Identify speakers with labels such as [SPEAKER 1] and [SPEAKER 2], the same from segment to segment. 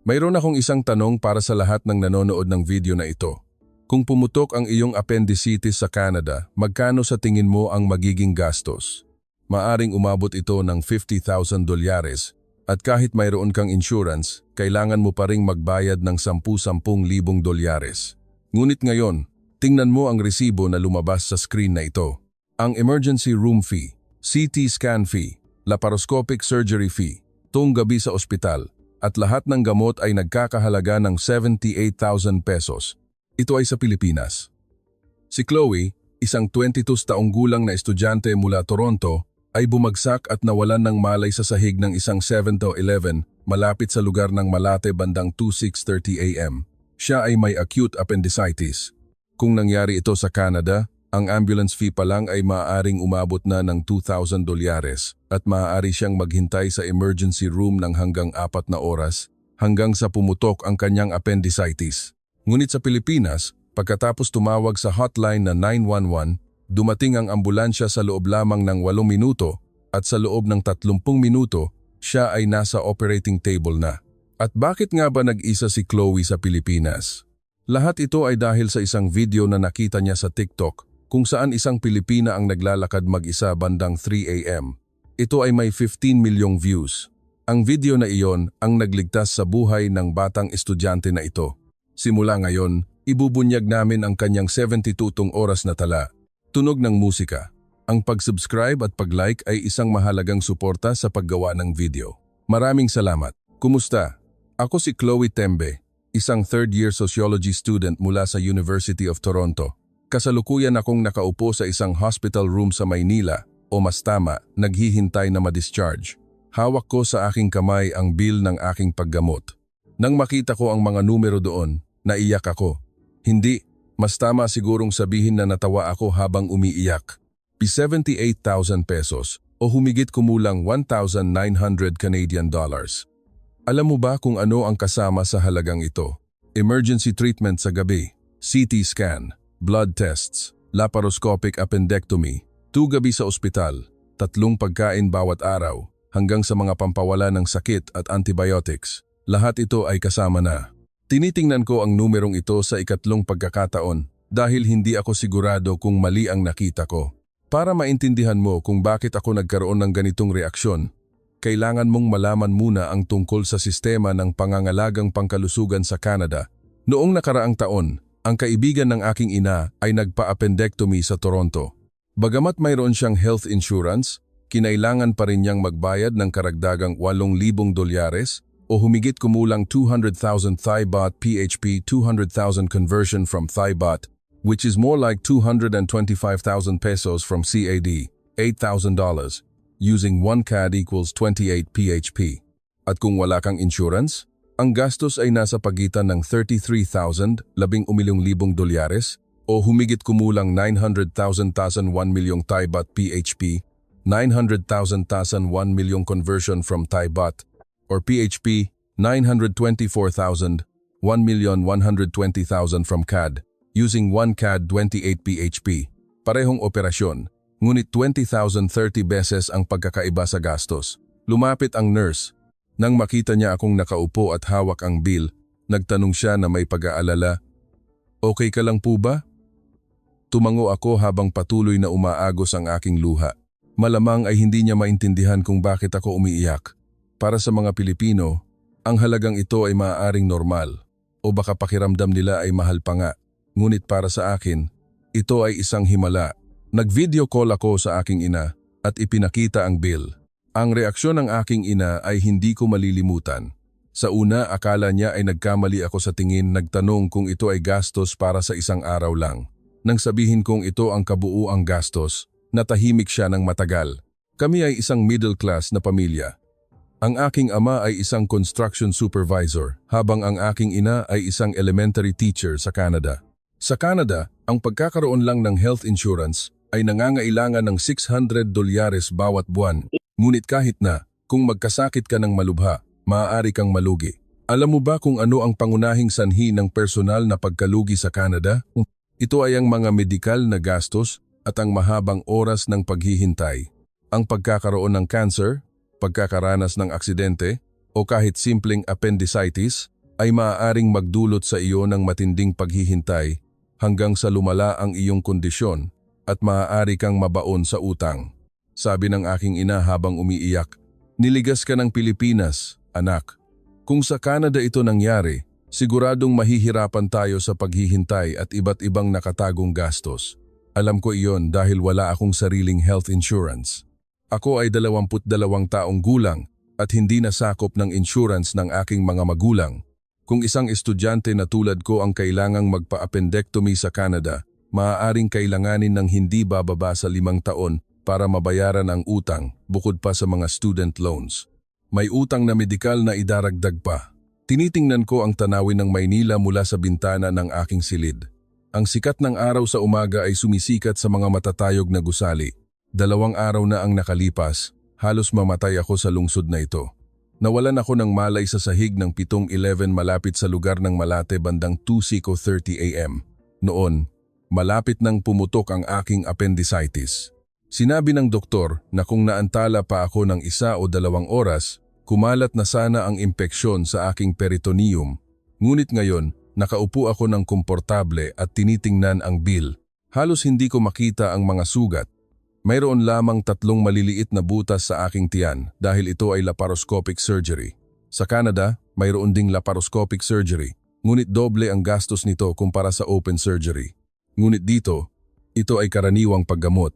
[SPEAKER 1] Mayroon akong isang tanong para sa lahat ng nanonood ng video na ito. Kung pumutok ang iyong appendicitis sa Canada, magkano sa tingin mo ang magiging gastos? Maaring umabot ito ng $50,000 at kahit mayroon kang insurance, kailangan mo pa ring magbayad ng $10,000. Ngunit ngayon, tingnan mo ang resibo na lumabas sa screen na ito. Ang emergency room fee, CT scan fee, laparoscopic surgery fee, tuong gabi sa ospital, at lahat ng gamot ay nagkakahalaga ng ₱78,000. Ito ay sa Pilipinas. Si Chloe, isang 22 taong gulang na estudyante mula Toronto, ay bumagsak at nawalan ng malay sa sahig ng isang 7-Eleven malapit sa lugar ng Malate bandang 2:30 AM. Siya ay may acute appendicitis. Kung nangyari ito sa Canada, ang ambulance fee pa lang ay maaaring umabot na ng $2,000 at maaari siyang maghintay sa emergency room ng hanggang 4 na oras hanggang sa pumutok ang kanyang appendicitis. Ngunit sa Pilipinas, pagkatapos tumawag sa hotline na 911, dumating ang ambulansya sa loob lamang ng 8 minuto at sa loob ng 30 minuto, siya ay nasa operating table na. At bakit nga ba nag-isa si Chloe sa Pilipinas? Lahat ito ay dahil sa isang video na nakita niya sa TikTok kung saan isang Pilipina ang naglalakad mag-isa bandang 3 AM. Ito ay may 15 milyong views. Ang video na iyon ang nagligtas sa buhay ng batang estudyante na ito. Simula ngayon, ibubunyag namin ang kanyang 72 oras na tala. Tunog ng musika. Ang pag-subscribe at pag-like ay isang mahalagang suporta sa paggawa ng video. Maraming salamat. Kumusta? Ako si Chloe Tembe, isang third-year sociology student mula sa University of Toronto. Kasalukuyan akong nakaupo sa isang hospital room sa Maynila, o mas tama, naghihintay na ma-discharge. Hawak ko sa aking kamay ang bill ng aking paggamot. Nang makita ko ang mga numero doon, naiyak ako. Hindi, mas tama sigurong sabihin na natawa ako habang umiiyak. ₱78,000 o humigit kumulang 1,900 Canadian dollars. Alam mo ba kung ano ang kasama sa halagang ito? Emergency treatment sa gabi, CT scan, blood tests, laparoscopic appendectomy, 2 gabi sa ospital, 3 pagkain bawat araw, hanggang sa mga pampawala ng sakit at antibiotics. Lahat ito ay kasama na. Tinitingnan ko ang numerong ito sa ikatlong pagkakataon dahil hindi ako sigurado kung mali ang nakita ko. Para maintindihan mo kung bakit ako nagkaroon ng ganitong reaksyon, kailangan mong malaman muna ang tungkol sa sistema ng pangangalagang pangkalusugan sa Canada. Noong nakaraang taon, ang kaibigan ng aking ina ay nagpa-appendectomy sa Toronto. Bagamat mayroon siyang health insurance, kinailangan pa rin niyang magbayad ng karagdagang $8,000 o humigit kumulang 200,000 Thai baht PHP 200,000 conversion from Thai baht, which is more like 225,000 pesos from CAD, $8,000, using 1 CAD equals 28 PHP. At kung wala kang insurance, ang gastos ay nasa pagitan ng 33,000, $11,000 o humigit kumulang 900,000 1 milyong Thai baht PHP, 900,000 1 milyong conversion from Thai baht, or PHP, 924,000, 1,120,000 from CAD, using 1 CAD 28 PHP. Parehong operasyon, ngunit 20,030 beses ang pagkakaiba sa gastos. Lumapit ang nurse. Nang makita niya akong nakaupo at hawak ang bill, nagtanong siya na may pag-aalala, "Okay ka lang po ba?" Tumango ako habang patuloy na umaagos ang aking luha. Malamang ay hindi niya maintindihan kung bakit ako umiiyak. Para sa mga Pilipino, ang halagang ito ay maaaring normal o baka pakiramdam nila ay mahal pa nga. Ngunit para sa akin, ito ay isang himala. Nag-video call ako sa aking ina at ipinakita ang bill. Ang reaksyon ng aking ina ay hindi ko malilimutan. Sa una, akala niya ay nagkamali ako sa tingin, nagtanong kung ito ay gastos para sa isang araw lang. Nang sabihin kong ito ang kabuuang gastos, natahimik siya ng matagal. Kami ay isang middle class na pamilya. Ang aking ama ay isang construction supervisor, habang ang aking ina ay isang elementary teacher sa Canada. Sa Canada, ang pagkakaroon lang ng health insurance ay nangangailangan ng $600 bawat buwan. Ngunit kahit na, kung magkasakit ka ng malubha, maaari kang malugi. Alam mo ba kung ano ang pangunahing sanhi ng personal na pagkalugi sa Canada? Ito ay ang mga medikal na gastos at ang mahabang oras ng paghihintay. Ang pagkakaroon ng cancer, pagkakaranas ng aksidente, o kahit simpleng appendicitis, ay maaaring magdulot sa iyo ng matinding paghihintay hanggang sa lumala ang iyong kondisyon at maaari kang mabaon sa utang. Sabi ng aking ina habang umiiyak, "Niligas ka ng Pilipinas, anak. Kung sa Canada ito nangyari, siguradong mahihirapan tayo sa paghihintay at iba't ibang nakatagong gastos. Alam ko iyon dahil wala akong sariling health insurance. Ako ay 22 taong gulang at hindi nasakop ng insurance ng aking mga magulang. Kung isang estudyante na tulad ko ang kailangang magpa-appendectomy sa Canada, maaaring kailanganin ng hindi bababa sa 5 taon para mabayaran ang utang bukod pa sa mga student loans. May utang na medikal na idaragdag pa. Tinitingnan ko ang tanawin ng Maynila mula sa bintana ng aking silid. Ang sikat ng araw sa umaga ay sumisikat sa mga matatayog na gusali. 2 araw na ang nakalipas, halos mamatay ako sa lungsod na ito. Nawalan ako ng malay sa sahig ng 7:11 malapit sa lugar ng Malate bandang 2:30 AM. Noon, malapit nang pumutok ang aking appendicitis. Sinabi ng doktor na kung naantala pa ako ng 1 o 2 oras, kumalat na sana ang impeksyon sa aking peritoneum. Ngunit ngayon, nakaupo ako ng komportable at tinitingnan ang bill. Halos hindi ko makita ang mga sugat. Mayroon lamang 3 maliliit na butas sa aking tiyan dahil ito ay laparoscopic surgery. Sa Canada, mayroon ding laparoscopic surgery, ngunit doble ang gastos nito kumpara sa open surgery. Ngunit dito, ito ay karaniwang paggamot.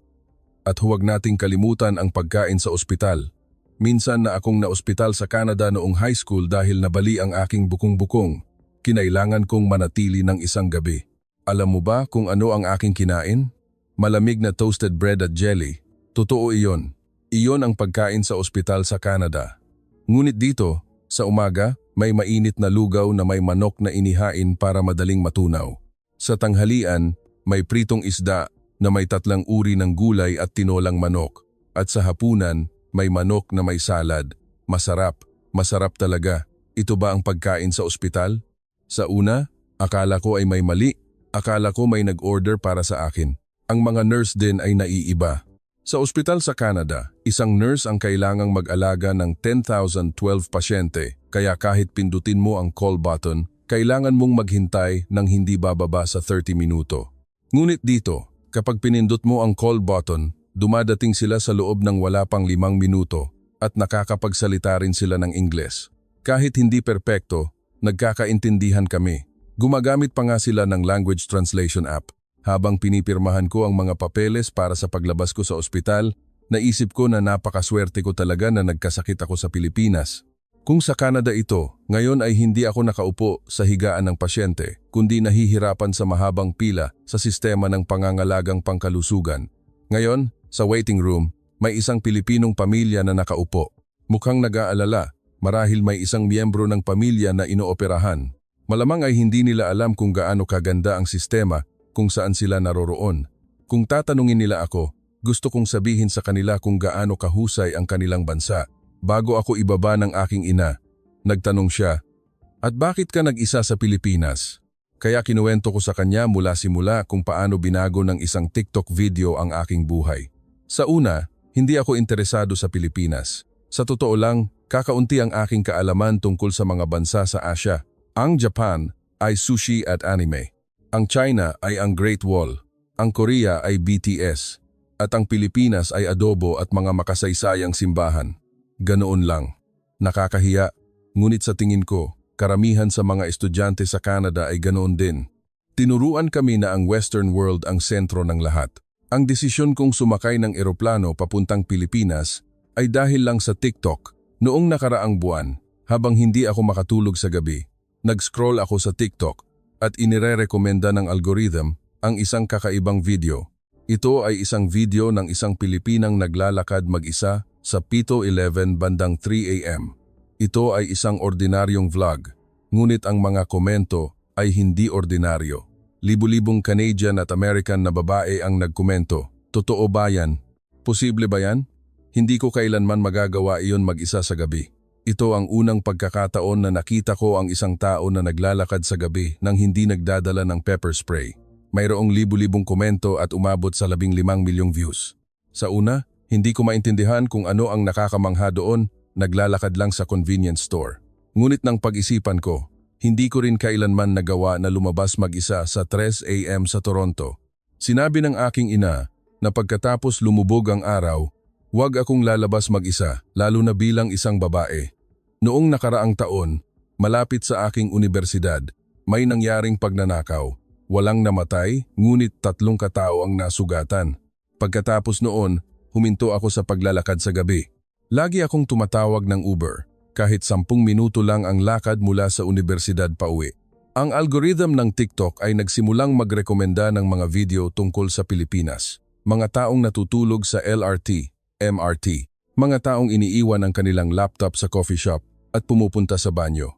[SPEAKER 1] At huwag nating kalimutan ang pagkain sa ospital. Minsan na akong naospital sa Canada noong high school dahil nabali ang aking bukong-bukong. Kinailangan kong manatili ng 1 gabi. Alam mo ba kung ano ang aking kinain? Malamig na toasted bread at jelly. Totoo iyon. Iyon ang pagkain sa ospital sa Canada. Ngunit dito, sa umaga, may mainit na lugaw na may manok na inihain para madaling matunaw. Sa tanghalian, may pritong isda na may 3 uri ng gulay at tinolang manok. At sa hapunan, may manok na may salad. Masarap. Masarap talaga. Ito ba ang pagkain sa ospital? Sa una, akala ko ay may mali. Akala ko may nag-order para sa akin. Ang mga nurse din ay naiiba. Sa ospital sa Canada, isang nurse ang kailangang mag-alaga ng 10,012 pasyente, kaya kahit pindutin mo ang call button, kailangan mong maghintay ng hindi bababa sa 30 minuto. Ngunit dito, kapag pinindot mo ang call button, dumadating sila sa loob ng wala pang 5 minuto at nakakapagsalita rin sila ng Ingles. Kahit hindi perpekto, nagkakaintindihan kami. Gumagamit pa nga sila ng language translation app. Habang pinipirmahan ko ang mga papeles para sa paglabas ko sa ospital, naisip ko na napakaswerte ko talaga na nagkasakit ako sa Pilipinas. Kung sa Canada ito, ngayon ay hindi ako nakaupo sa higaan ng pasyente, kundi nahihirapan sa mahabang pila sa sistema ng pangangalagang pangkalusugan. Ngayon, sa waiting room, may isang Pilipinong pamilya na nakaupo. Mukhang nag-aalala, marahil may isang miyembro ng pamilya na inooperahan. Malamang ay hindi nila alam kung gaano kaganda ang sistema kung saan sila naroroon. Kung tatanungin nila ako, gusto kong sabihin sa kanila kung gaano kahusay ang kanilang bansa. Bago ako ibaba ng aking ina, nagtanong siya, "At bakit ka nag-isa sa Pilipinas?" Kaya kinuwento ko sa kanya mula simula kung paano binago ng isang TikTok video ang aking buhay. Sa una, hindi ako interesado sa Pilipinas. Sa totoo lang, kakaunti ang aking kaalaman tungkol sa mga bansa sa Asia. Ang Japan ay sushi at anime. Ang China ay ang Great Wall, ang Korea ay BTS, at ang Pilipinas ay adobo at mga makasaysayang simbahan. Ganoon lang. Nakakahiya, ngunit sa tingin ko, karamihan sa mga estudyante sa Canada ay ganoon din. Tinuruan kami na ang Western world ang sentro ng lahat. Ang desisyon kong sumakay ng eroplano papuntang Pilipinas ay dahil lang sa TikTok. Noong nakaraang buwan, habang hindi ako makatulog sa gabi, nag-scroll ako sa TikTok at inirerekomenda ng algorithm ang isang kakaibang video. Ito ay isang video ng isang Pilipinang naglalakad mag-isa sa Pito 11 bandang 3 AM. Ito ay isang ordinaryong vlog, ngunit ang mga komento ay hindi ordinaryo. Libu-libong Canadian at American na babae ang nagkomento. Totoo ba yan? Posible ba yan? Hindi ko kailanman magagawa iyon mag-isa sa gabi. Ito ang unang pagkakataon na nakita ko ang isang tao na naglalakad sa gabi nang hindi nagdadala ng pepper spray. Mayroong libu-libong komento at umabot sa 15 milyong views. Sa una, hindi ko maintindihan kung ano ang nakakamangha doon, naglalakad lang sa convenience store. Ngunit nang pag-isipan ko, Hindi ko rin kailanman nagawa na lumabas mag-isa sa 3 a.m. sa Toronto. Sinabi ng aking ina na pagkatapos lumubog ang araw, huwag akong lalabas mag-isa, lalo na bilang isang babae. Noong nakaraang taon, malapit sa aking universidad, may nangyaring pagnanakaw. Walang namatay, ngunit 3 katao ang nasugatan. Pagkatapos noon, huminto ako sa paglalakad sa gabi. Lagi akong tumatawag ng Uber, kahit 10 minuto lang ang lakad mula sa universidad pa uwi. Ang algorithm ng TikTok ay nagsimulang magrekomenda ng mga video tungkol sa Pilipinas. Mga taong natutulog sa LRT, MRT, mga taong iniiwan ang kanilang laptop sa coffee shop at pumupunta sa banyo.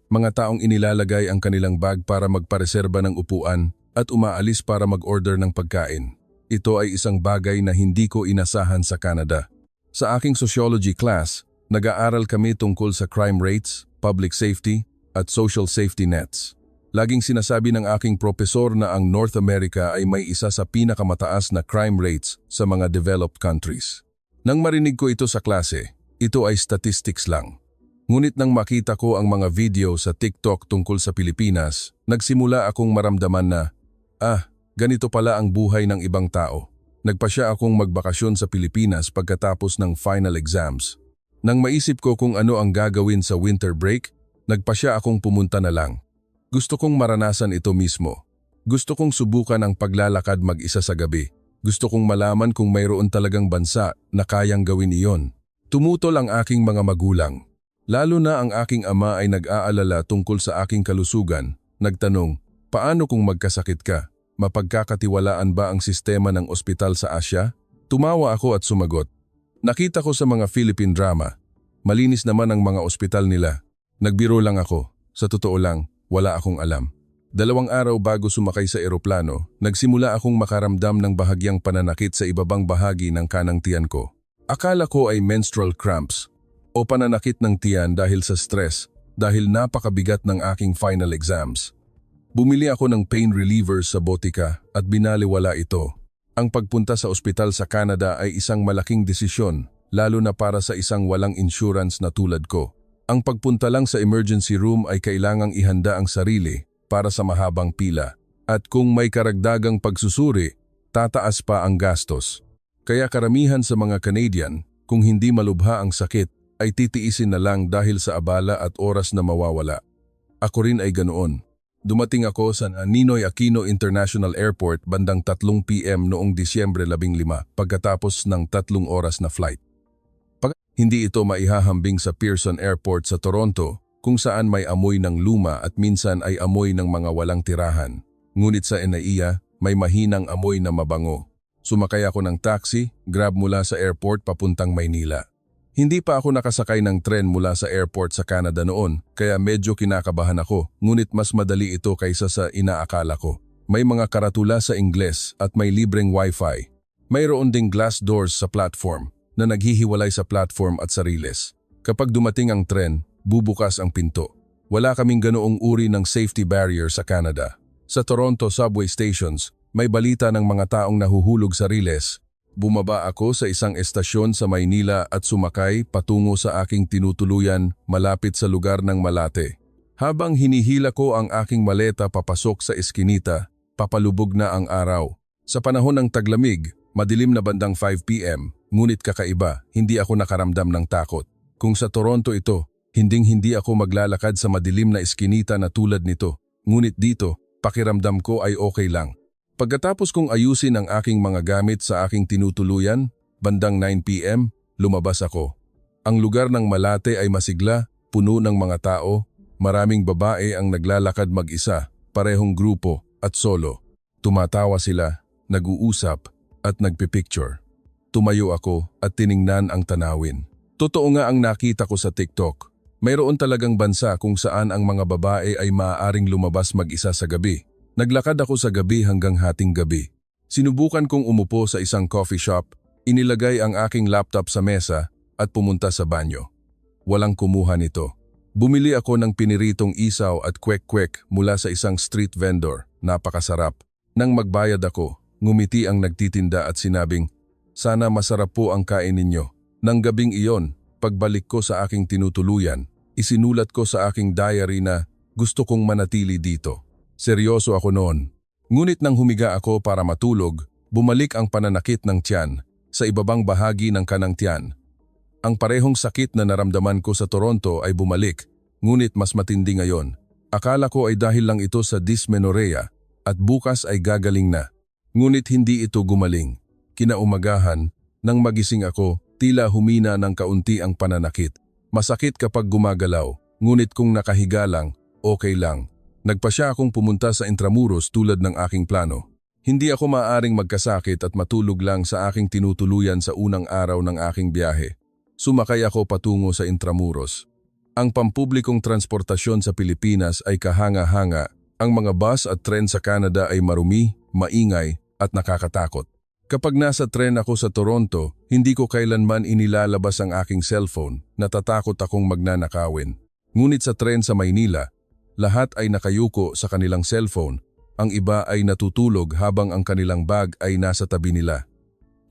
[SPEAKER 1] Mga taong inilalagay ang kanilang bag para magpareserba ng upuan at umaalis para mag-order ng pagkain. Ito ay isang bagay na hindi ko inasahan sa Canada. Sa aking sociology class, nag-aaral kami tungkol sa crime rates, public safety, at social safety nets. Laging sinasabi ng aking propesor na ang North America ay may isa sa pinakamataas na crime rates sa mga developed countries. Nang marinig ko ito sa klase, ito ay statistics lang. Ngunit nang makita ko ang mga video sa TikTok tungkol sa Pilipinas, nagsimula akong maramdaman na, ganito pala ang buhay ng ibang tao. Nagpasya akong magbakasyon sa Pilipinas pagkatapos ng final exams. Nang maisip ko kung ano ang gagawin sa winter break, nagpasya akong pumunta na lang. Gusto kong maranasan ito mismo. Gusto kong subukan ang paglalakad mag-isa sa gabi. Gusto kong malaman kung mayroon talagang bansa na kayang gawin iyon. Tumutol ang aking mga magulang. Lalo na ang aking ama ay nag-aalala tungkol sa aking kalusugan. Nagtanong, paano kung magkasakit ka? Mapagkakatiwalaan ba ang sistema ng ospital sa Asya? Tumawa ako at sumagot. Nakita ko sa mga Philippine drama. Malinis naman ang mga ospital nila. Nagbiro lang ako. Sa totoo lang, wala akong alam. 2 araw bago sumakay sa eroplano, nagsimula akong makaramdam ng bahagyang pananakit sa ibabang bahagi ng kanang tiyan ko. Akala ko ay menstrual cramps o pananakit ng tiyan dahil sa stress dahil napakabigat ng aking final exams. Bumili ako ng pain relievers sa botika at binaliwala ito. Ang pagpunta sa ospital sa Canada ay isang malaking desisyon, lalo na para sa isang walang insurance na tulad ko. Ang pagpunta lang sa emergency room ay kailangang ihanda ang sarili para sa mahabang pila. At kung may karagdagang pagsusuri, tataas pa ang gastos. Kaya karamihan sa mga Canadian, kung hindi malubha ang sakit, ay titiisin na lang dahil sa abala at oras na mawawala. Ako rin ay ganoon. Dumating ako sa Ninoy Aquino International Airport bandang 3 p.m. noong Disyembre 15 pagkatapos ng 3 oras na flight. Hindi ito maihahambing sa Pearson Airport sa Toronto kung saan may amoy ng luma at minsan ay amoy ng mga walang tirahan. Ngunit sa NAIA, may mahinang amoy na mabango. Sumakay ako ng taxi, grab mula sa airport papuntang Maynila. Hindi pa ako nakasakay ng tren mula sa airport sa Canada noon, kaya medyo kinakabahan ako, ngunit mas madali ito kaysa sa inaakala ko. May mga karatula sa Ingles at may libreng wifi. Mayroon ding glass doors sa platform na naghihiwalay sa platform at sa riles. Kapag dumating ang tren, bubukas ang pinto. Wala kaming ganoong uri ng safety barrier sa Canada. Sa Toronto subway stations, may balita ng mga taong nahuhulog sa riles. Bumaba ako sa isang estasyon sa Maynila at sumakay patungo sa aking tinutuluyan malapit sa lugar ng Malate. Habang hinihila ko ang aking maleta papasok sa eskinita, papalubog na ang araw. Sa panahon ng taglamig, madilim na bandang 5 p.m., ngunit kakaiba, hindi ako nakaramdam ng takot. Kung sa Toronto ito, hinding-hindi ako maglalakad sa madilim na eskinita na tulad nito. Ngunit dito, pakiramdam ko ay okay lang. Pagkatapos kong ayusin ang aking mga gamit sa aking tinutuluyan, bandang 9 p.m., lumabas ako. Ang lugar ng Malate ay masigla, puno ng mga tao, maraming babae ang naglalakad mag-isa, parehong grupo at solo. Tumatawa sila, nag-uusap at nagpipicture. Tumayo ako at tiningnan ang tanawin. Totoo nga ang nakita ko sa TikTok. Mayroon talagang bansa kung saan ang mga babae ay maaaring lumabas mag-isa sa gabi. Naglakad ako sa gabi hanggang hating gabi. Sinubukan kong umupo sa isang coffee shop, inilagay ang aking laptop sa mesa at pumunta sa banyo. Walang kumuha nito. Bumili ako ng piniritong isaw at kwek-kwek mula sa isang street vendor. Napakasarap. Nang magbayad ako, ngumiti ang nagtitinda at sinabing, "Sana masarap po ang kain ninyo." Nang gabing iyon, pagbalik ko sa aking tinutuluyan, isinulat ko sa aking diary na Gusto kong manatili dito. Seryoso ako noon. Ngunit nang humiga ako para matulog, bumalik ang pananakit ng tiyan sa ibabang bahagi ng kanang tiyan. Ang parehong sakit na naramdaman ko sa Toronto ay bumalik, ngunit mas matindi ngayon. Akala ko ay dahil lang ito sa dysmenorrhea at bukas ay gagaling na. Ngunit hindi ito gumaling. Kinaumagahan, nang magising ako, tila humina ng kaunti ang pananakit. Masakit kapag gumagalaw, ngunit kung nakahiga lang, okay lang. Nagpasya akong pumunta sa Intramuros tulad ng aking plano. Hindi ako maaaring magkasakit at matulog lang sa aking tinutuluyan sa unang araw ng aking biyahe. Sumakay ako patungo sa Intramuros. Ang pampublikong transportasyon sa Pilipinas ay kahanga-hanga. Ang mga bus at tren sa Canada ay marumi, maingay at nakakatakot. Kapag nasa tren ako sa Toronto, hindi ko kailanman inilalabas ang aking cellphone, natatakot akong magnanakawin. Ngunit sa tren sa Maynila, lahat ay nakayuko sa kanilang cellphone. Ang iba ay natutulog habang ang kanilang bag ay nasa tabi nila.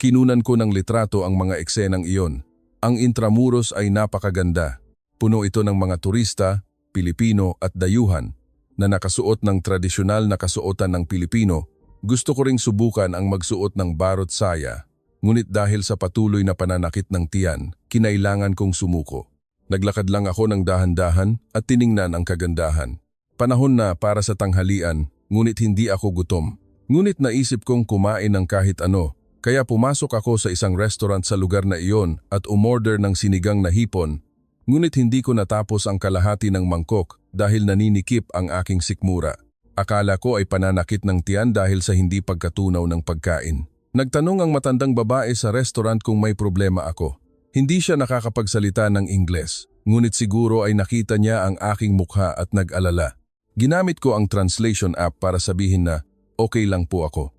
[SPEAKER 1] Kinunan ko ng litrato ang mga eksenang iyon. Ang Intramuros ay napakaganda. Puno ito ng mga turista, Pilipino at dayuhan na nakasuot ng tradisyonal na kasuotan ng Pilipino. Gusto ko ring subukan ang magsuot ng barot saya, ngunit dahil sa patuloy na pananakit ng tiyan, kinailangan kong sumuko. Naglakad lang ako ng dahan-dahan at tiningnan ang kagandahan. Panahon na para sa tanghalian, ngunit hindi ako gutom. Ngunit naisip kong kumain ng kahit ano, kaya pumasok ako sa isang restaurant sa lugar na iyon at umorder ng sinigang na hipon. Ngunit hindi ko natapos ang kalahati ng mangkok dahil naninikip ang aking sikmura. Akala ko ay pananakit ng tiyan dahil sa hindi pagkatunaw ng pagkain. Nagtanong ang matandang babae sa restaurant kung may problema ako. Hindi siya nakakapagsalita ng Ingles, ngunit siguro ay nakita niya ang aking mukha at nag-alala. Ginamit ko ang translation app para sabihin na okay lang po ako.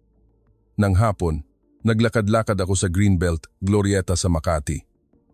[SPEAKER 1] Nang hapon, naglakad-lakad ako sa Greenbelt, Glorieta sa Makati.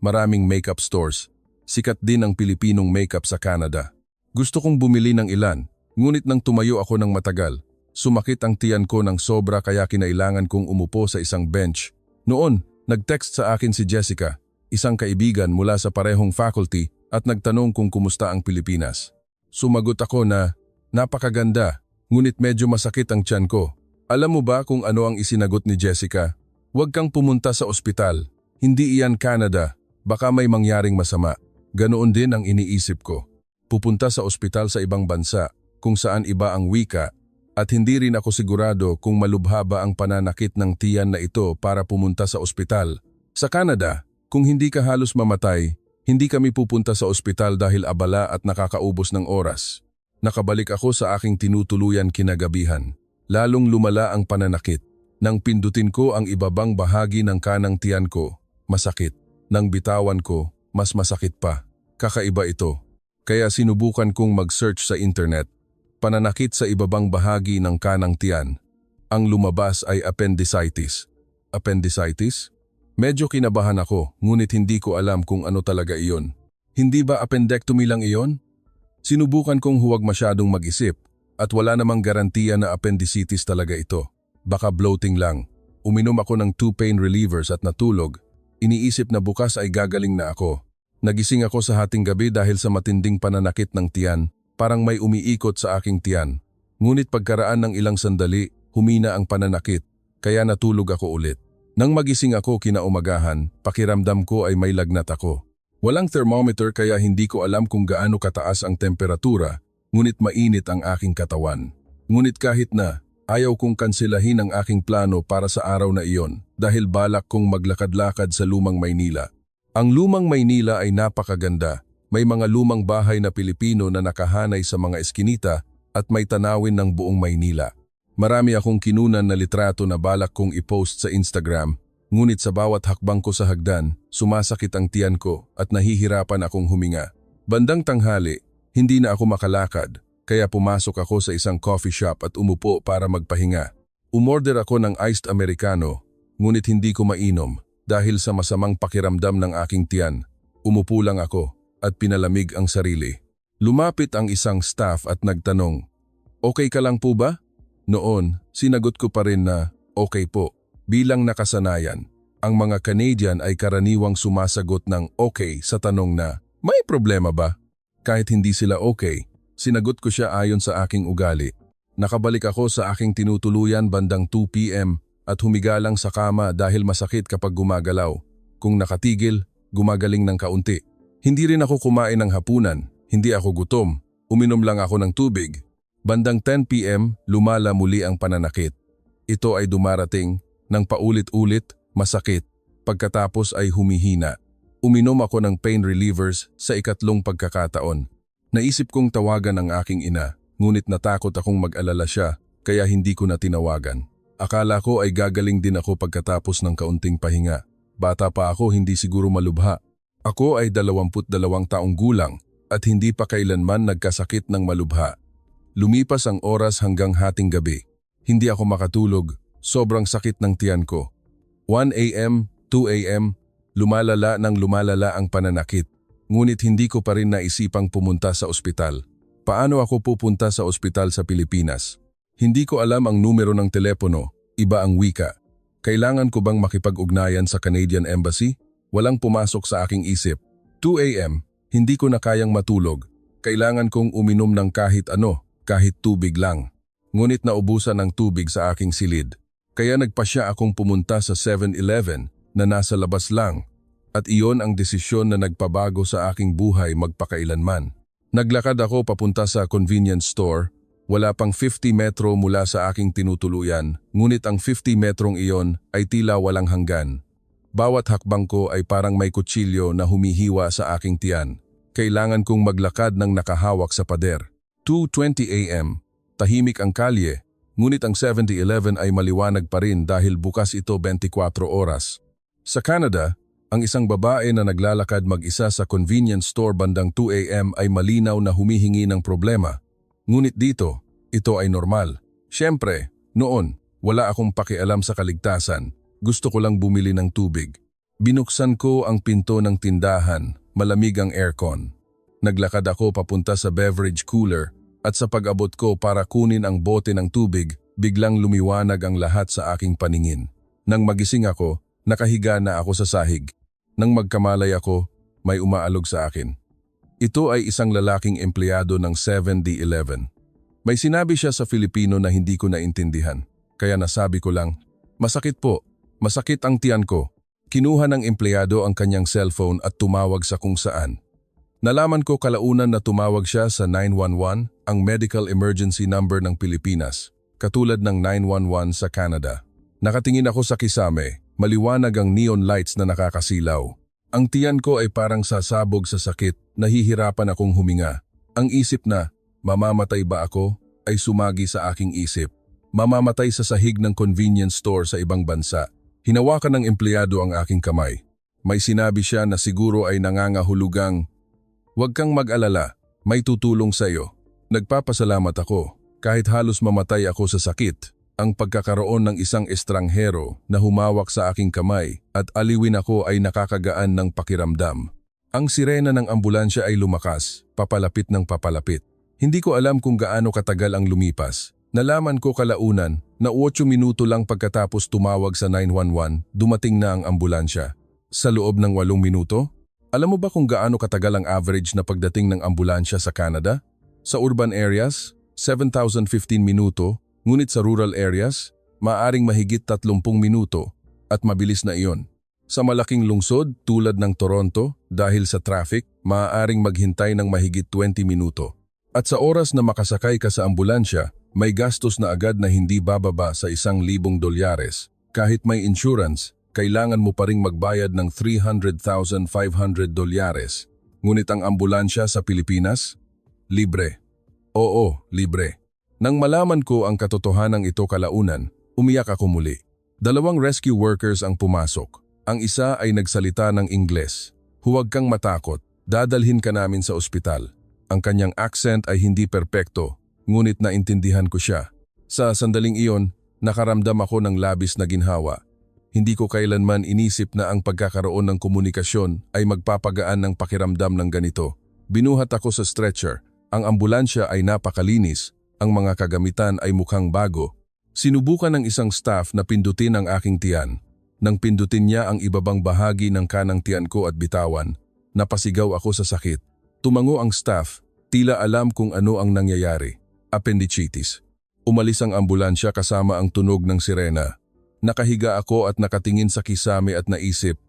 [SPEAKER 1] Maraming makeup stores. Sikat din ang Pilipinong makeup sa Canada. Gusto kong bumili ng ilan, ngunit nang tumayo ako ng matagal, sumakit ang tiyan ko ng sobra kaya kinailangan kong umupo sa isang bench. Noon, nag-text sa akin si Jessica, isang kaibigan mula sa parehong faculty at nagtanong kung kumusta ang Pilipinas. Sumagot ako na, napakaganda, ngunit medyo masakit ang tiyan ko. Alam mo ba kung ano ang isinagot ni Jessica? Huwag kang pumunta sa ospital. Hindi iyan Canada. Baka may mangyaring masama. Ganoon din ang iniisip ko. Pupunta sa ospital sa ibang bansa kung saan iba ang wika at hindi rin ako sigurado kung malubha ba ang pananakit ng tiyan na ito para pumunta sa ospital. Sa Canada, kung hindi ka halos mamatay, hindi kami pupunta sa ospital dahil abala at nakakaubos ng oras. Nakabalik ako sa aking tinutuluyan kinagabihan. Lalong lumala ang pananakit. Nang pindutin ko ang ibabang bahagi ng kanang tiyan ko, masakit. Nang bitawan ko, mas masakit pa. Kakaiba ito. Kaya sinubukan kong mag-search sa internet. Pananakit sa ibabang bahagi ng kanang tiyan. Ang lumabas ay appendicitis. Appendicitis? Medyo kinabahan ako, ngunit hindi ko alam kung ano talaga iyon. Hindi ba appendectomy lang iyon? Sinubukan kong huwag masyadong mag-isip at wala namang garantiya na appendicitis talaga ito. Baka bloating lang. Uminom ako ng 2 pain relievers at natulog. Iniisip na bukas ay gagaling na ako. Nagising ako sa hating gabi dahil sa matinding pananakit ng tiyan, parang may umiikot sa aking tiyan. Ngunit pagkaraan ng ilang sandali, humina ang pananakit, kaya natulog ako ulit. Nang magising ako kinaumagahan, pakiramdam ko ay may lagnat ako. Walang thermometer kaya hindi ko alam kung gaano kataas ang temperatura, ngunit mainit ang aking katawan. Ngunit kahit na, ayaw kong kanselahin ang aking plano para sa araw na iyon dahil balak kong maglakad-lakad sa Lumang Maynila. Ang Lumang Maynila ay napakaganda. May mga lumang bahay na Pilipino na nakahanay sa mga eskinita at may tanawin ng buong Maynila. Marami akong kinunan na litrato na balak kong i-post sa Instagram, ngunit sa bawat hakbang ko sa hagdan, sumasakit ang tiyan ko at nahihirapan akong huminga. Bandang tanghali, hindi na ako makalakad, kaya pumasok ako sa isang coffee shop at umupo para magpahinga. Umorder ako ng iced americano, ngunit hindi ko mainom dahil sa masamang pakiramdam ng aking tiyan. Umupo lang ako at pinalamig ang sarili. Lumapit ang isang staff at nagtanong, "Okay ka lang po ba?" Noon, sinagot ko pa rin na, "Okay po." Bilang nakasanayan, ang mga Canadian ay karaniwang sumasagot ng okay sa tanong na, "May problema ba?" Kahit hindi sila okay, Sinagot ko siya ayon sa aking ugali. Nakabalik ako sa aking tinutuluyan bandang 2 p.m. at humiga lang sa kama dahil masakit kapag gumagalaw. Kung nakatigil, gumagaling ng kaunti. Hindi rin ako kumain ng hapunan, hindi ako gutom. Uminom lang ako ng tubig. Bandang 10 p.m., lumala muli ang pananakit. Ito ay dumarating ng paulit-ulit, masakit. Pagkatapos ay humihina. Uminom ako ng pain relievers sa ikatlong pagkakataon. Naisip kong tawagan ang aking ina, ngunit natakot akong mag-alala siya, kaya hindi ko na tinawagan. Akala ko ay gagaling din ako pagkatapos ng kaunting pahinga. Bata pa ako, hindi siguro malubha. Ako ay 22 taong gulang at hindi pa kailanman nagkasakit ng malubha. Lumipas ang oras hanggang hating gabi. Hindi ako makatulog, sobrang sakit ng tiyan ko. 1 a.m., 2 a.m., lumalala ang pananakit. Ngunit hindi ko pa rin naisipang pumunta sa ospital. Paano ako pupunta sa ospital sa Pilipinas? Hindi ko alam ang numero ng telepono, iba ang wika. Kailangan ko bang makipag-ugnayan sa Canadian Embassy? Walang pumasok sa aking isip. 2 a.m., hindi ko na kayang matulog. Kailangan kong uminom ng kahit ano, kahit tubig lang. Ngunit naubusan ng tubig sa aking silid. Kaya nagpasya akong pumunta sa 7-Eleven na nasa labas lang. At iyon ang desisyon na nagpabago sa aking buhay magpakailanman. Naglakad ako papunta sa convenience store. Wala pang 50 metro mula sa aking tinutuluyan, ngunit ang 50 metrong iyon ay tila walang hanggan. Bawat hakbang ko ay parang may kutsilyo na humihiwa sa aking tiyan. Kailangan kong maglakad ng nakahawak sa pader. 2:20 a.m. Tahimik ang kalye, ngunit ang 7-Eleven ay maliwanag pa rin dahil bukas ito 24 oras. Sa Canada, ang isang babae na naglalakad mag-isa sa convenience store bandang 2 a.m. ay malinaw na humihingi ng problema. Ngunit dito, ito ay normal. Siyempre, noon, wala akong pakialam sa kaligtasan. Gusto ko lang bumili ng tubig. Binuksan ko ang pinto ng tindahan, malamig ang aircon. Naglakad ako papunta sa beverage cooler at sa pag-abot ko para kunin ang bote ng tubig, biglang lumiwanag ang lahat sa aking paningin. Nang magising ako, nakahiga na ako sa sahig. Nang magkamalay ako, may umaalog sa akin. Ito ay isang lalaking empleyado ng 7-Eleven. May sinabi siya sa Filipino na hindi ko naintindihan. Kaya nasabi ko lang, "Masakit po, masakit ang tiyan ko." Kinuha ng empleyado ang kanyang cellphone at tumawag sa kung saan. Nalaman ko kalaunan na tumawag siya sa 911, ang medical emergency number ng Pilipinas, katulad ng 911 sa Canada. Nakatingin ako sa kisame, maliwanag ang neon lights na nakakasilaw. Ang tiyan ko ay parang sasabog sa sakit, nahihirapan akong huminga. Ang isip na, mamamatay ba ako, ay sumagi sa aking isip. Mamamatay sa sahig ng convenience store sa ibang bansa. Hinawakan ng empleyado ang aking kamay. May sinabi siya na siguro ay nangangahulugang, "Huwag kang mag-alala, may tutulong sa iyo." Nagpapasalamat ako, kahit halos mamatay ako sa sakit. Ang pagkakaroon ng isang estranghero na humawak sa aking kamay at aliwin ako ay nakakagaan ng pakiramdam. Ang sirena ng ambulansya ay lumakas, papalapit ng papalapit. Hindi ko alam kung gaano katagal ang lumipas. Nalaman ko kalaunan na 8 minuto lang pagkatapos tumawag sa 911, dumating na ang ambulansya. Sa loob ng 8 minuto? Alam mo ba kung gaano katagal ang average na pagdating ng ambulansya sa Canada? Sa urban areas, 7,015 minuto, ngunit sa rural areas, maaaring mahigit 30 minuto at mabilis na iyon. Sa malaking lungsod tulad ng Toronto, dahil sa traffic, maaaring maghintay ng mahigit 20 minuto. At sa oras na makasakay ka sa ambulansya, may gastos na agad na hindi bababa sa $1,000. Kahit may insurance, kailangan mo pa ring magbayad ng $300,500. Ngunit ang ambulansya sa Pilipinas? Libre. Oo, libre. Nang malaman ko ang katotohanan ito kalaunan, umiyak ako muli. 2 rescue workers ang pumasok. Ang isa ay nagsalita ng Ingles. "Huwag kang matakot, dadalhin ka namin sa ospital." Ang kanyang accent ay hindi perpekto, ngunit naintindihan ko siya. Sa sandaling iyon, nakaramdam ako ng labis na ginhawa. Hindi ko kailanman inisip na ang pagkakaroon ng komunikasyon ay magpapagaan ng pakiramdam ng ganito. Binuhat ako sa stretcher. Ang ambulansya ay napakalinis. Ang mga kagamitan ay mukhang bago. Sinubukan ng isang staff na pindutin ang aking tiyan. Nang pindutin niya ang ibabang bahagi ng kanang tiyan ko at bitawan, napasigaw ako sa sakit. Tumango ang staff, Tila alam kung ano ang nangyayari. Appendicitis. Umalis ang ambulansya kasama ang tunog ng sirena. Nakahiga ako at nakatingin sa kisame at naisip,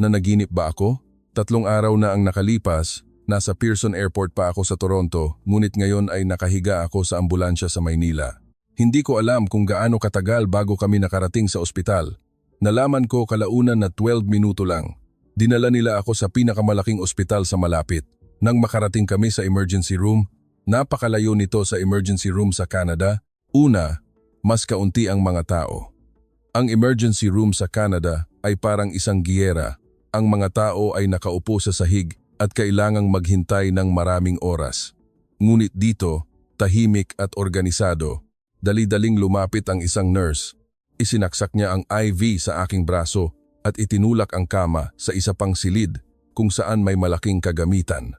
[SPEAKER 1] na naginip ba ako? 3 araw na ang nakalipas, nasa Pearson Airport pa ako sa Toronto, ngunit ngayon ay nakahiga ako sa ambulansya sa Maynila. Hindi ko alam kung gaano katagal bago kami nakarating sa ospital. Nalaman ko kalaunan na 12 minuto lang. Dinala nila ako sa pinakamalaking ospital sa malapit. Nang makarating kami sa emergency room, napakalayo nito sa emergency room sa Canada. Una, mas kaunti ang mga tao. Ang emergency room sa Canada ay parang isang giyera. Ang mga tao ay nakaupo sa sahig at kailangang maghintay ng maraming oras. Ngunit dito, tahimik at organisado. Dali-daling lumapit ang isang nurse. Isinaksak niya ang IV sa aking braso at itinulak ang kama sa isa pang silid kung saan may malaking kagamitan.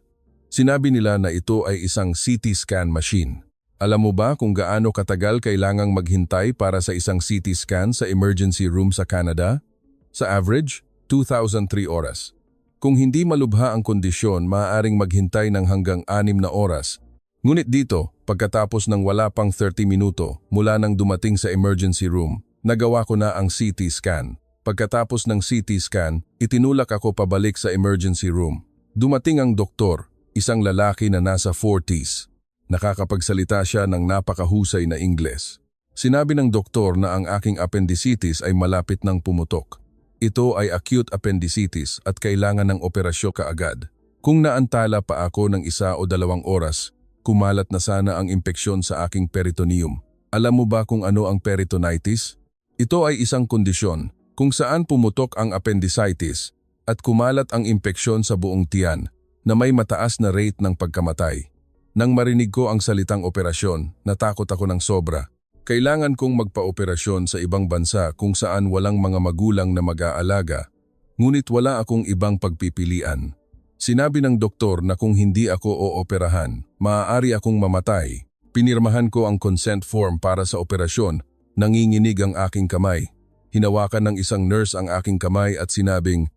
[SPEAKER 1] Sinabi nila na ito ay isang CT scan machine. Alam mo ba kung gaano katagal kailangang maghintay para sa isang CT scan sa emergency room sa Canada? Sa average, 2,003 oras. Kung hindi malubha ang kondisyon, maaaring maghintay ng hanggang 6 na oras. Ngunit dito, pagkatapos ng wala pang 30 minuto mula nang dumating sa emergency room, nagawa ko na ang CT scan. Pagkatapos ng CT scan, itinulak ako pabalik sa emergency room. Dumating ang doktor, isang lalaki na nasa 40s. Nakakapagsalita siya ng napakahusay na Ingles. Sinabi ng doktor na ang aking appendicitis ay malapit ng pumutok. Ito ay acute appendicitis at kailangan ng operasyon kaagad. Kung naantala pa ako ng 1 o 2 oras, kumalat na sana ang impeksyon sa aking peritoneum. Alam mo ba kung ano ang peritonitis? Ito ay isang kondisyon kung saan pumutok ang appendicitis at kumalat ang impeksyon sa buong tiyan na may mataas na rate ng pagkamatay. Nang marinig ko ang salitang operasyon, natakot ako ng sobra. Kailangan kong magpa-operasyon sa ibang bansa kung saan walang mga magulang na mag-aalaga, ngunit wala akong ibang pagpipilian. Sinabi ng doktor na kung hindi ako ooperahan, maaari akong mamatay. Pinirmahan ko ang consent form para sa operasyon, nanginginig ang aking kamay. Hinawakan ng isang nurse ang aking kamay at sinabing,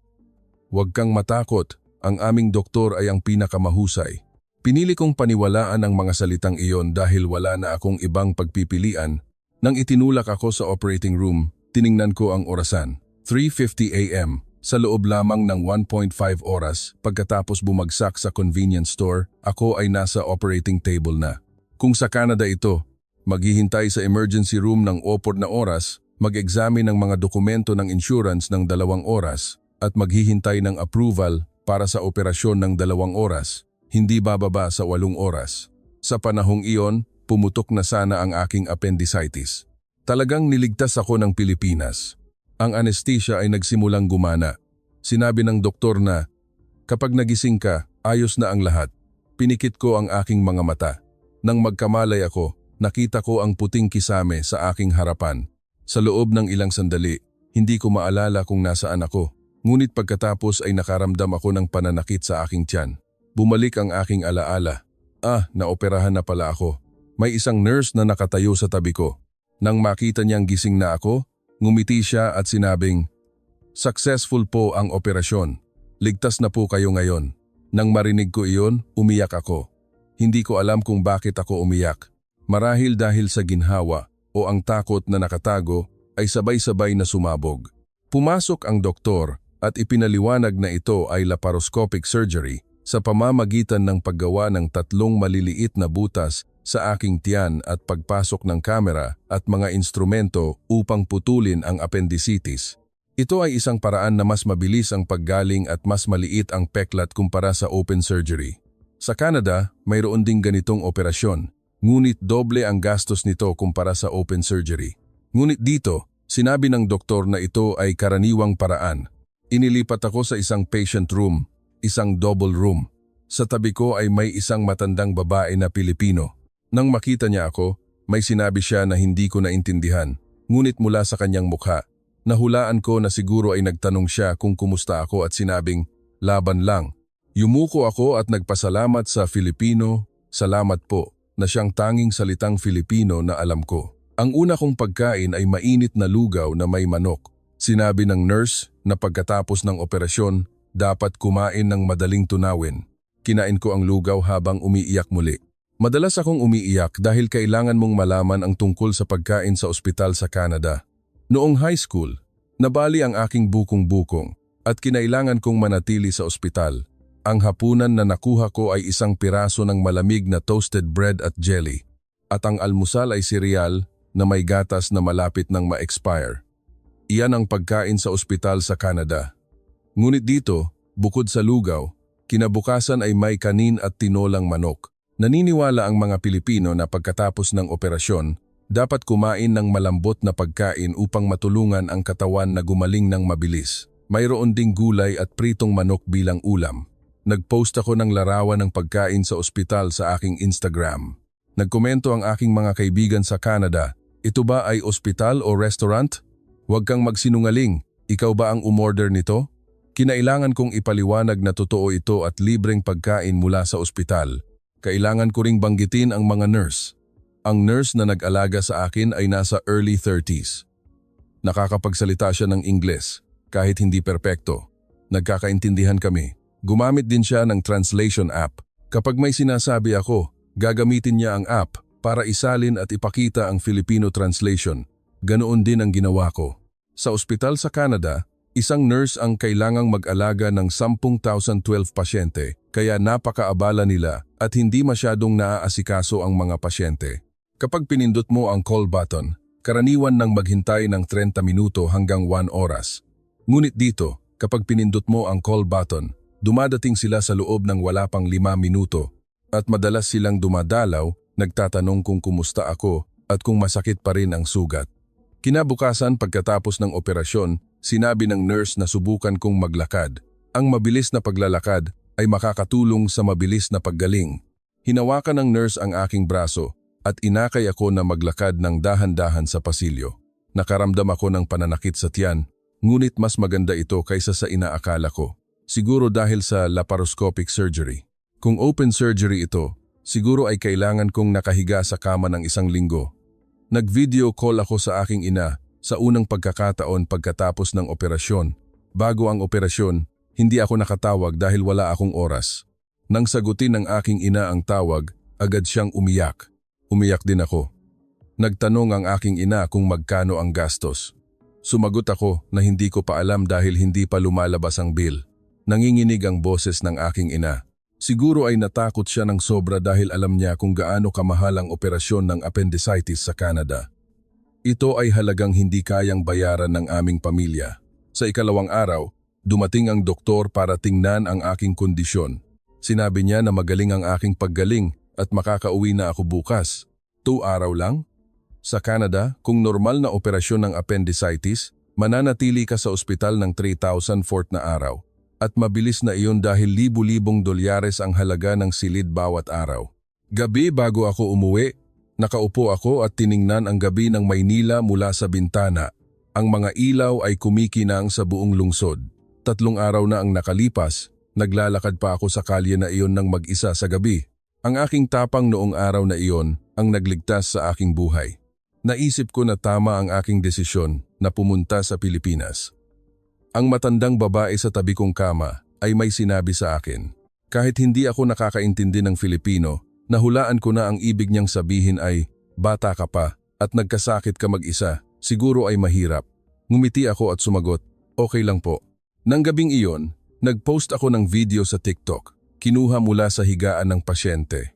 [SPEAKER 1] "Huwag kang matakot, ang aming doktor ay ang pinakamahusay." Pinili kong paniwalaan ang mga salitang iyon dahil wala na akong ibang pagpipilian. Nang itinulak ako sa operating room, tiningnan ko ang orasan. 3:50 AM, sa loob lamang ng 1.5 oras pagkatapos bumagsak sa convenience store, ako ay nasa operating table na. Kung sa Canada ito, maghihintay sa emergency room ng 4 na oras, mag-examine ng mga dokumento ng insurance ng 2 oras, at maghihintay ng approval para sa operasyon ng 2 oras. Hindi bababa sa 8 oras. Sa panahong iyon, pumutok na sana ang aking appendicitis. Talagang niligtas ako ng Pilipinas. Ang anesthesia ay nagsimulang gumana. Sinabi ng doktor na, "Kapag nagising ka, ayos na ang lahat." Pinikit ko ang aking mga mata. Nang magkamalay ako, nakita ko ang puting kisame sa aking harapan. Sa loob ng ilang sandali, hindi ko maalala kung nasaan ako. Ngunit pagkatapos ay nakaramdam ako ng pananakit sa aking tiyan. Bumalik ang aking alaala. Naoperahan na pala ako. May isang nurse na nakatayo sa tabi ko. Nang makita niyang gising na ako, ngumiti siya at sinabing, "Successful po ang operasyon. Ligtas na po kayo ngayon." Nang marinig ko iyon, umiyak ako. Hindi ko alam kung bakit ako umiyak. Marahil dahil sa ginhawa o ang takot na nakatago ay sabay-sabay na sumabog. Pumasok ang doktor at ipinaliwanag na ito ay laparoscopic surgery sa pamamagitan ng paggawa ng 3 maliliit na butas sa aking tiyan at pagpasok ng kamera at mga instrumento upang putulin ang appendicitis. Ito ay isang paraan na mas mabilis ang paggaling at mas maliit ang peklat kumpara sa open surgery. Sa Canada, mayroon ding ganitong operasyon, ngunit doble ang gastos nito kumpara sa open surgery. Ngunit dito, sinabi ng doktor na ito ay karaniwang paraan. Inilipat ako sa isang patient room, isang double room. Sa tabi ko ay may isang matandang babae na Pilipino. Nang makita niya ako, may sinabi siya na hindi ko naintindihan. Ngunit mula sa kanyang mukha, nahulaan ko na siguro ay nagtanong siya kung kumusta ako at sinabing, "Laban lang." Yumuko ako at nagpasalamat sa Filipino, "Salamat po," na siyang tanging salitang Filipino na alam ko. Ang una kong pagkain ay mainit na lugaw na may manok. Sinabi ng nurse na pagkatapos ng operasyon, dapat kumain ng madaling tunawin. Kinain ko ang lugaw habang umiiyak muli. Madalas akong umiiyak dahil kailangan mong malaman ang tungkol sa pagkain sa ospital sa Canada. Noong high school, nabali ang aking bukong-bukong at kinailangan kong manatili sa ospital. Ang hapunan na nakuha ko ay isang piraso ng malamig na toasted bread at jelly. At ang almusal ay cereal na may gatas na malapit nang ma-expire. Iyan ang pagkain sa ospital sa Canada. Ngunit dito, bukod sa lugaw, kinabukasan ay may kanin at tinolang manok. Naniniwala ang mga Pilipino na pagkatapos ng operasyon, dapat kumain ng malambot na pagkain upang matulungan ang katawan na gumaling ng mabilis. Mayroon ding gulay at pritong manok bilang ulam. Nagpost ako ng larawan ng pagkain sa ospital sa aking Instagram. Nagkomento ang aking mga kaibigan sa Canada, ito ba ay ospital o restaurant? Huwag kang magsinungaling, ikaw ba ang umorder nito? Kinailangan kong ipaliwanag na totoo ito at libreng pagkain mula sa ospital. Kailangan ko ring banggitin ang mga nurse. Ang nurse na nag-alaga sa akin ay nasa early 30s. Nakakapagsalita siya ng Ingles, kahit hindi perpekto. Nagkakaintindihan kami. Gumamit din siya ng translation app. Kapag may sinasabi ako, gagamitin niya ang app para isalin at ipakita ang Filipino translation. Ganoon din ang ginawa ko. Sa ospital sa Canada, isang nurse ang kailangang mag-alaga ng 10,012 pasyente, kaya napakaabala nila at hindi masyadong naaasikaso ang mga pasyente. Kapag pinindot mo ang call button, karaniwan nang maghintay ng 30 minuto hanggang 1 oras. Ngunit dito, kapag pinindot mo ang call button, dumadating sila sa loob ng wala pang 5 minuto at madalas silang dumadalaw, nagtatanong kung kumusta ako at kung masakit pa rin ang sugat. Kinabukasan pagkatapos ng operasyon, sinabi ng nurse na subukan kong maglakad. Ang mabilis na paglalakad ay makakatulong sa mabilis na paggaling. Hinawakan ng nurse ang aking braso at inakay ako na maglakad ng dahan-dahan sa pasilyo. Nakaramdam ako ng pananakit sa tiyan, ngunit mas maganda ito kaysa sa inaakala ko. Siguro dahil sa laparoscopic surgery. Kung open surgery ito, siguro ay kailangan kong nakahiga sa kama ng 1 linggo. Nag-video call ako sa aking ina sa unang pagkakataon pagkatapos ng operasyon. Bago ang operasyon, hindi ako nakatawag dahil wala akong oras. Nang sagutin ng aking ina ang tawag, agad siyang umiyak. Umiyak din ako. Nagtanong ang aking ina kung magkano ang gastos. Sumagot ako na hindi ko pa alam dahil hindi pa lumalabas ang bill. Nanginginig ang boses ng aking ina. Siguro ay natakot siya ng sobra dahil alam niya kung gaano kamahal ang operasyon ng appendicitis sa Canada. Ito ay halagang hindi kayang bayaran ng aming pamilya. Sa ikalawang araw, dumating ang doktor para tingnan ang aking kondisyon. Sinabi niya na magaling ang aking paggaling at makakauwi na ako bukas. 2 araw lang? Sa Canada, kung normal na operasyon ng appendicitis, mananatili ka sa ospital ng 3,000 na araw. At mabilis na iyon dahil libu-libong dolyares ang halaga ng silid bawat araw. Gabi bago ako umuwi, nakaupo ako at tiningnan ang gabi ng Maynila mula sa bintana. Ang mga ilaw ay kumikinang sa buong lungsod. 3 araw na ang nakalipas, naglalakad pa ako sa kalye na iyon ng mag-isa sa gabi. Ang aking tapang noong araw na iyon ang nagligtas sa aking buhay. Naisip ko na tama ang aking desisyon na pumunta sa Pilipinas. Ang matandang babae sa tabi kong kama ay may sinabi sa akin. Kahit hindi ako nakakaintindi ng Filipino, nahulaan ko na ang ibig niyang sabihin ay, bata ka pa at nagkasakit ka mag-isa, siguro ay mahirap. Ngumiti ako at sumagot, okay lang po. Nang gabing iyon, nagpost ako ng video sa TikTok, kinuha mula sa higaan ng pasyente.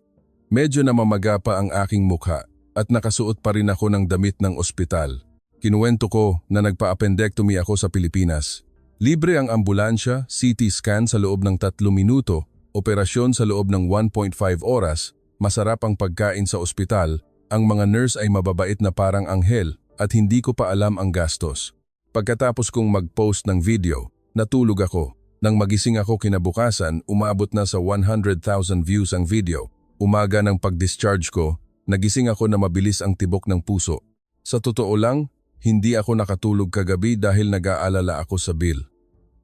[SPEAKER 1] Medyo namamaga pa ang aking mukha at nakasuot pa rin ako ng damit ng ospital. Kinuwento ko na nagpa-appendectomy ako sa Pilipinas. Libre ang ambulansya, CT scan sa loob ng 3 minuto, operasyon sa loob ng 1.5 oras, masarap ang pagkain sa ospital, ang mga nurse ay mababait na parang anghel at hindi ko pa alam ang gastos. Pagkatapos kong mag-post ng video, natulog ako. Nang magising ako kinabukasan, umabot na sa 100,000 views ang video. Umaga ng pag-discharge ko, nagising ako na mabilis ang tibok ng puso. Sa totoo lang, hindi ako nakatulog kagabi dahil nag-aalala ako sa bill.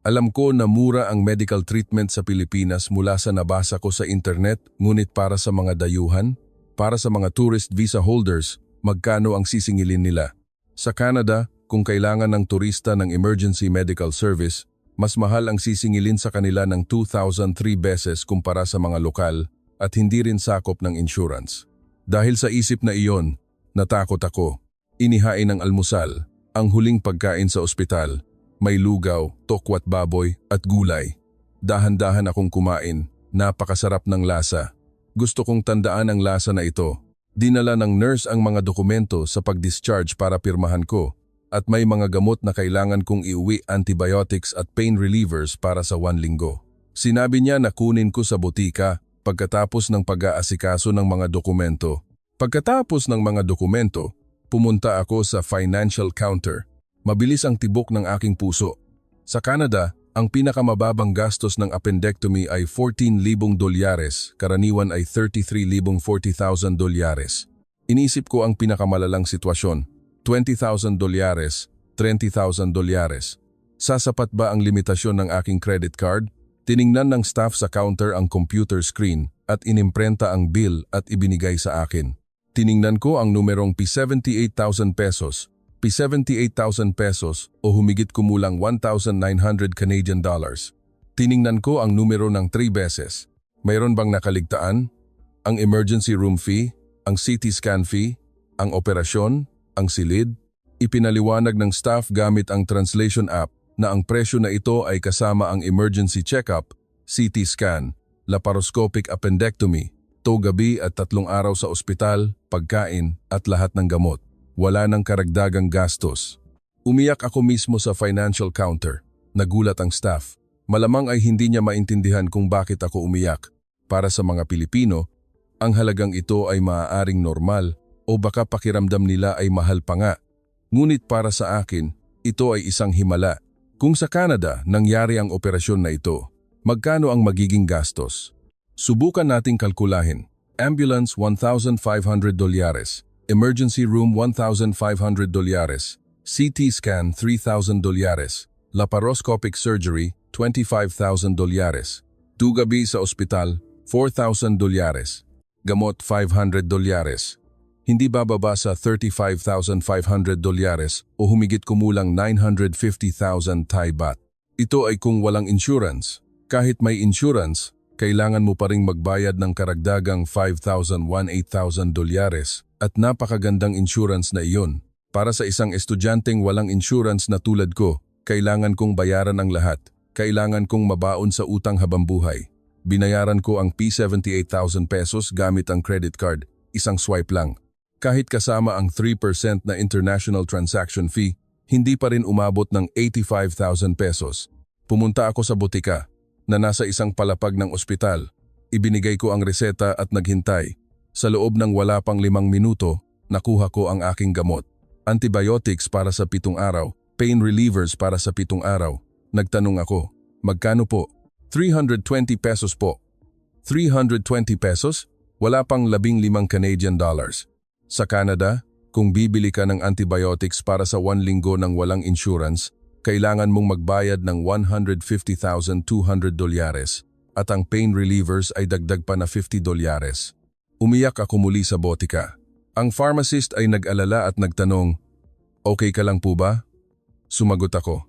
[SPEAKER 1] Alam ko na mura ang medical treatment sa Pilipinas mula sa nabasa ko sa internet, ngunit para sa mga dayuhan, para sa mga tourist visa holders, magkano ang sisingilin nila? Sa Canada, kung kailangan ng turista ng emergency medical service, Mas mahal ang sisingilin sa kanila ng 2,003 beses kumpara sa mga lokal at hindi rin sakop ng insurance. Dahil sa isip na iyon, natakot ako. Inihain ng almusal, ang huling pagkain sa ospital. May lugaw, tokwat baboy at gulay. Dahan-dahan akong kumain, napakasarap ng lasa. Gusto kong tandaan ang lasa na ito. Dinala ng nurse ang mga dokumento sa pag-discharge para pirmahan ko at may mga gamot na kailangan kong iuwi, antibiotics at pain relievers para sa 1 linggo. Sinabi niya na kunin ko sa butika pagkatapos ng pag-aasikaso ng mga dokumento. Pagkatapos ng mga dokumento, pumunta ako sa financial counter. Mabilis ang tibok ng aking puso. Sa Canada, ang pinakamababang gastos ng appendectomy ay $14,000, karaniwan ay $33,040,000. Inisip ko ang pinakamalalang sitwasyon, $20,000, $30,000. Sasapat ba ang limitasyon ng aking credit card? Tiningnan ng staff sa counter ang computer screen at inimprenta ang bill at ibinigay sa akin. Tiningnan ko ang numerong P78,000 pesos. P78,000 pesos o humigit kumulang 1,900 Canadian dollars. Tiningnan ko ang numero ng 3 beses. Mayroon bang nakaligtaan? Ang emergency room fee, ang CT scan fee, ang operasyon, ang silid? Ipinaliwanag ng staff gamit ang translation app na ang presyo na ito ay kasama ang emergency check-up, CT scan, laparoscopic appendectomy, gabi at 3 araw sa ospital, pagkain at lahat ng gamot. Wala nang karagdagang gastos. Umiyak ako mismo sa financial counter. Nagulat ang staff. Malamang ay hindi niya maintindihan kung bakit ako umiyak. Para sa mga Pilipino, ang halagang ito ay maaaring normal o baka pakiramdam nila ay mahal pa nga. Ngunit para sa akin, ito ay isang himala. Kung sa Canada nangyari ang operasyon na ito, magkano ang magiging gastos? Subukan nating kalkulahin. Ambulance $1,500. Emergency room $1,500, CT scan $3,000, laparoscopic surgery $25,000, gabi sa ospital $4,000, gamot $500. Hindi bababa sa $35,500 o humigit kumulang 950,000 Thai baht. Ito ay kung walang insurance. Kahit may insurance, kailangan mo pa ring magbayad ng karagdagang $5,000-8,000 at napakagandang insurance na iyon. Para sa isang estudyanteng walang insurance na tulad ko, kailangan kong bayaran ang lahat. Kailangan kong mabaon sa utang habang buhay. Binayaran ko ang P78,000 pesos gamit ang credit card, isang swipe lang. Kahit kasama ang 3% na international transaction fee, hindi pa rin umabot ng 85,000 pesos. Pumunta ako sa butika na nasa isang palapag ng ospital. Ibinigay ko ang reseta at naghintay. Sa loob ng wala pang 5 minuto, nakuha ko ang aking gamot. Antibiotics para sa 7 araw, pain relievers para sa 7 araw. Nagtanong ako, magkano po? 320 pesos po. 320 pesos? Wala pang 15 Canadian dollars. Sa Canada, kung bibili ka ng antibiotics para sa 1 linggo ng walang insurance, kailangan mong magbayad ng $150,200 at ang pain relievers ay dagdag pa na $50. Umiyak ako muli sa botika. Ang pharmacist ay nag-alala at nagtanong, "Okay ka lang po ba?" Sumagot ako,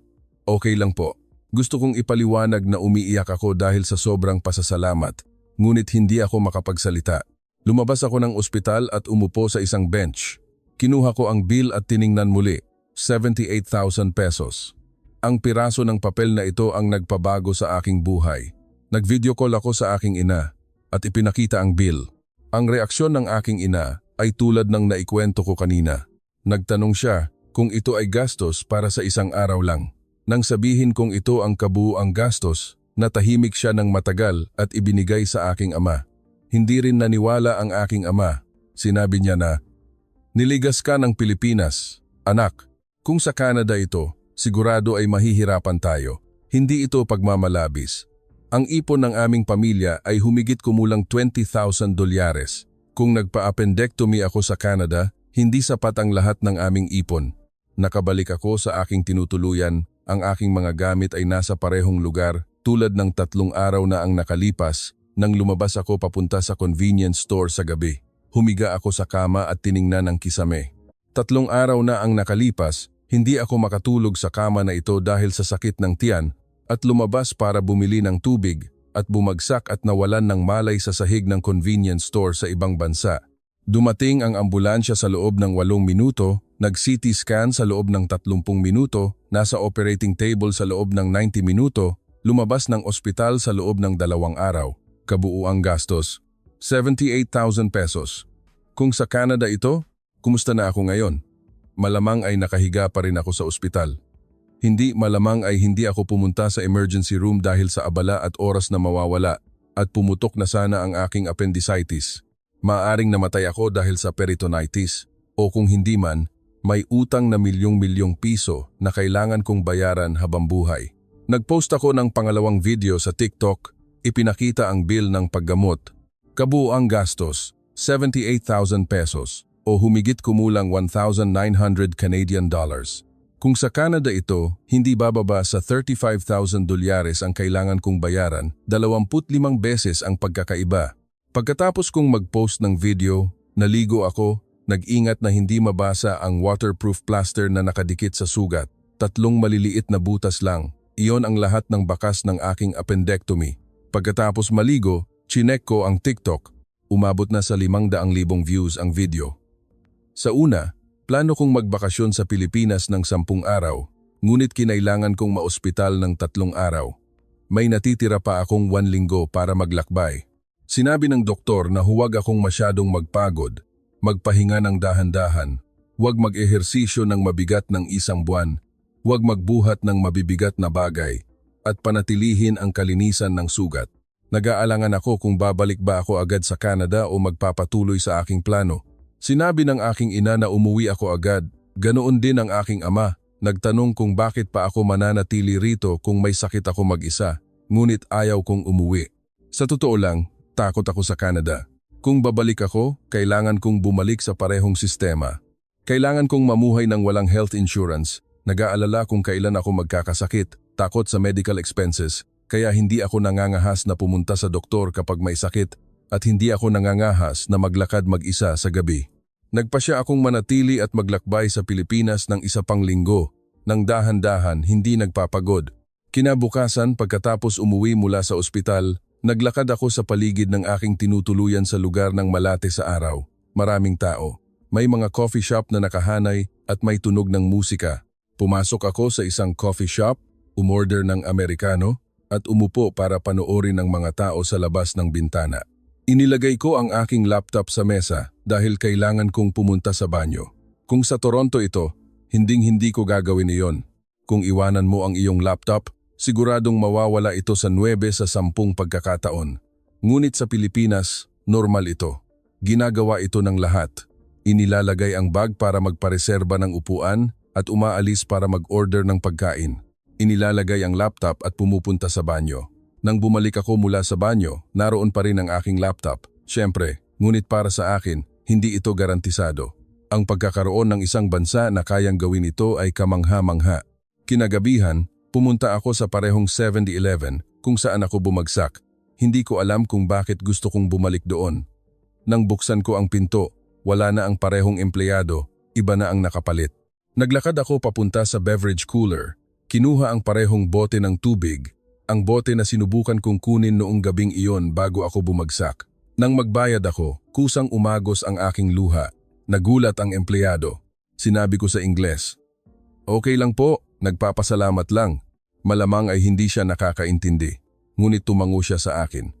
[SPEAKER 1] "Okay lang po." Gusto kong ipaliwanag na umiiyak ako dahil sa sobrang pasasalamat, ngunit hindi ako makapagsalita. Lumabas ako ng ospital at umupo sa isang bench. Kinuha ko ang bill at tiningnan muli, 78,000 pesos. Ang piraso ng papel na ito ang nagpabago sa aking buhay. Nag-video call ako sa aking ina at ipinakita ang bill. Ang reaksyon ng aking ina ay tulad ng naikwento ko kanina. Nagtanong siya kung ito ay gastos para sa isang araw lang. Nang sabihin kong ito ang kabuuang gastos, natahimik siya ng matagal at ibinigay sa aking ama. Hindi rin naniwala ang aking ama. Sinabi niya na, "Niligas ka ng Pilipinas. Anak, kung sa Canada ito, sigurado ay mahihirapan tayo. Hindi ito pagmamalabis. Ang ipon ng aming pamilya ay humigit kumulang $20,000. Kung nagpa-appendectomy ako sa Canada, hindi sapat ang lahat ng aming ipon. Nakabalik ako sa aking tinutuluyan, ang aking mga gamit ay nasa parehong lugar tulad ng 3 araw na ang nakalipas nang lumabas ako papunta sa convenience store sa gabi. Humiga ako sa kama at tiningnan ang kisame. 3 araw na ang nakalipas, hindi ako makatulog sa kama na ito dahil sa sakit ng tiyan at lumabas para bumili ng tubig at bumagsak at nawalan ng malay sa sahig ng convenience store sa ibang bansa. Dumating ang ambulansya sa loob ng 8 minuto, nag-CT scan sa loob ng 30 minuto, nasa operating table sa loob ng 90 minuto, lumabas ng ospital sa loob ng 2 araw. Kabuuang gastos, 78,000 pesos. Kung sa Canada ito, kumusta na ako ngayon? Malamang ay nakahiga pa rin ako sa ospital. Hindi malamang ay hindi ako pumunta sa emergency room dahil sa abala at oras na mawawala at pumutok na sana ang aking appendicitis. Maaring namatay ako dahil sa peritonitis o kung hindi man, may utang na milyong-milyong piso na kailangan kong bayaran habang buhay. Nagpost ako ng pangalawang video sa TikTok, ipinakita ang bill ng paggamot. Kabuuang gastos, 78,000 pesos o humigit kumulang 1,900 Canadian dollars. Kung sa Canada ito, hindi bababa sa 35,000 dolyares ang kailangan kong bayaran, 25 beses ang pagkakaiba. Pagkatapos kong mag-post ng video, naligo ako, nag-ingat na hindi mabasa ang waterproof plaster na nakadikit sa sugat. 3 maliliit na butas lang. Iyon ang lahat ng bakas ng aking appendectomy. Pagkatapos maligo, chinek ko ang TikTok. Umabot na sa 500,000 views ang video. Sa una, plano kong magbakasyon sa Pilipinas ng 10 araw, ngunit kinailangan kong maospital ng 3 araw. May natitira pa akong 1 linggo para maglakbay. Sinabi ng doktor na huwag akong masyadong magpagod, magpahinga ng dahan-dahan, huwag mag-ehersisyo ng mabigat ng 1 buwan, huwag magbuhat ng mabibigat na bagay, at panatilihin ang kalinisan ng sugat. Nag-aalangan ako kung babalik ba ako agad sa Canada o magpapatuloy sa aking plano. Sinabi ng aking ina na umuwi ako agad, ganoon din ang aking ama. Nagtanong kung bakit pa ako mananatili rito kung may sakit ako mag-isa, ngunit ayaw kong umuwi. Sa totoo lang, takot ako sa Canada. Kung babalik ako, kailangan kong bumalik sa parehong sistema. Kailangan kong mamuhay ng walang health insurance. Nag-aalala kung kailan ako magkakasakit, takot sa medical expenses, kaya hindi ako nangangahas na pumunta sa doktor kapag may sakit at hindi ako nangangahas na maglakad mag-isa sa gabi. Nagpasya akong manatili at maglakbay sa Pilipinas ng 1 pang linggo, nang dahan-dahan hindi nagpapagod. Kinabukasan pagkatapos umuwi mula sa ospital, naglakad ako sa paligid ng aking tinutuluyan sa lugar ng malate sa araw. Maraming tao. May mga coffee shop na nakahanay at may tunog ng musika. Pumasok ako sa isang coffee shop, umorder ng Amerikano, at umupo para panoorin ng mga tao sa labas ng bintana. Inilagay ko ang aking laptop sa mesa dahil kailangan kong pumunta sa banyo. Kung sa Toronto ito, hinding-hindi ko gagawin iyon. Kung iwanan mo ang iyong laptop, siguradong mawawala ito sa 9 sa 10 pagkakataon. Ngunit sa Pilipinas, normal ito. Ginagawa ito ng lahat. Inilalagay ang bag para magpareserba ng upuan at umaalis para mag-order ng pagkain. Inilalagay ang laptop at pumupunta sa banyo. Nang bumalik ako mula sa banyo, naroon pa rin ang aking laptop. Siyempre, ngunit para sa akin, hindi ito garantisado. Ang pagkakaroon ng isang bansa na kayang gawin ito ay kamangha-mangha. Kinagabihan, pumunta ako sa parehong 7-Eleven kung saan ako bumagsak. Hindi ko alam kung bakit gusto kong bumalik doon. Nang buksan ko ang pinto, wala na ang parehong empleyado, iba na ang nakapalit. Naglakad ako papunta sa beverage cooler. Kinuha ang parehong bote ng tubig, ang bote na sinubukan kong kunin noong gabing iyon bago ako bumagsak. Nang magbayad ako, kusang umagos ang aking luha. Nagulat ang empleyado. Sinabi ko sa Ingles, "Okay lang po, nagpapasalamat lang." Malamang ay hindi siya nakakaintindi, ngunit tumango siya sa akin.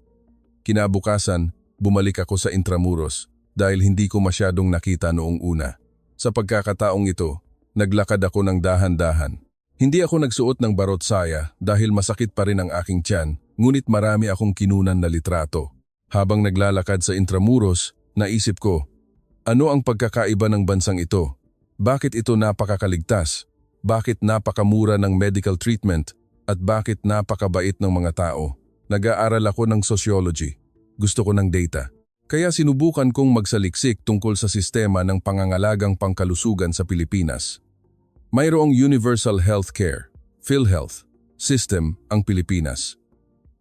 [SPEAKER 1] Kinabukasan, bumalik ako sa Intramuros dahil hindi ko masyadong nakita noong una. Sa pagkakataong ito, naglakad ako ng dahan-dahan. Hindi ako nagsuot ng barotsaya dahil masakit pa rin ang aking tiyan, ngunit marami akong kinunan na litrato. Habang naglalakad sa Intramuros, naisip ko, ano ang pagkakaiba ng bansang ito? Bakit ito napakakaligtas? Bakit napakamura ng medical treatment? At bakit napakabait ng mga tao? Nag-aaral ako ng sociology. Gusto ko ng data. Kaya sinubukan kong magsaliksik tungkol sa sistema ng pangangalagang pangkalusugan sa Pilipinas. Mayroong Universal Healthcare, PhilHealth, system ang Pilipinas.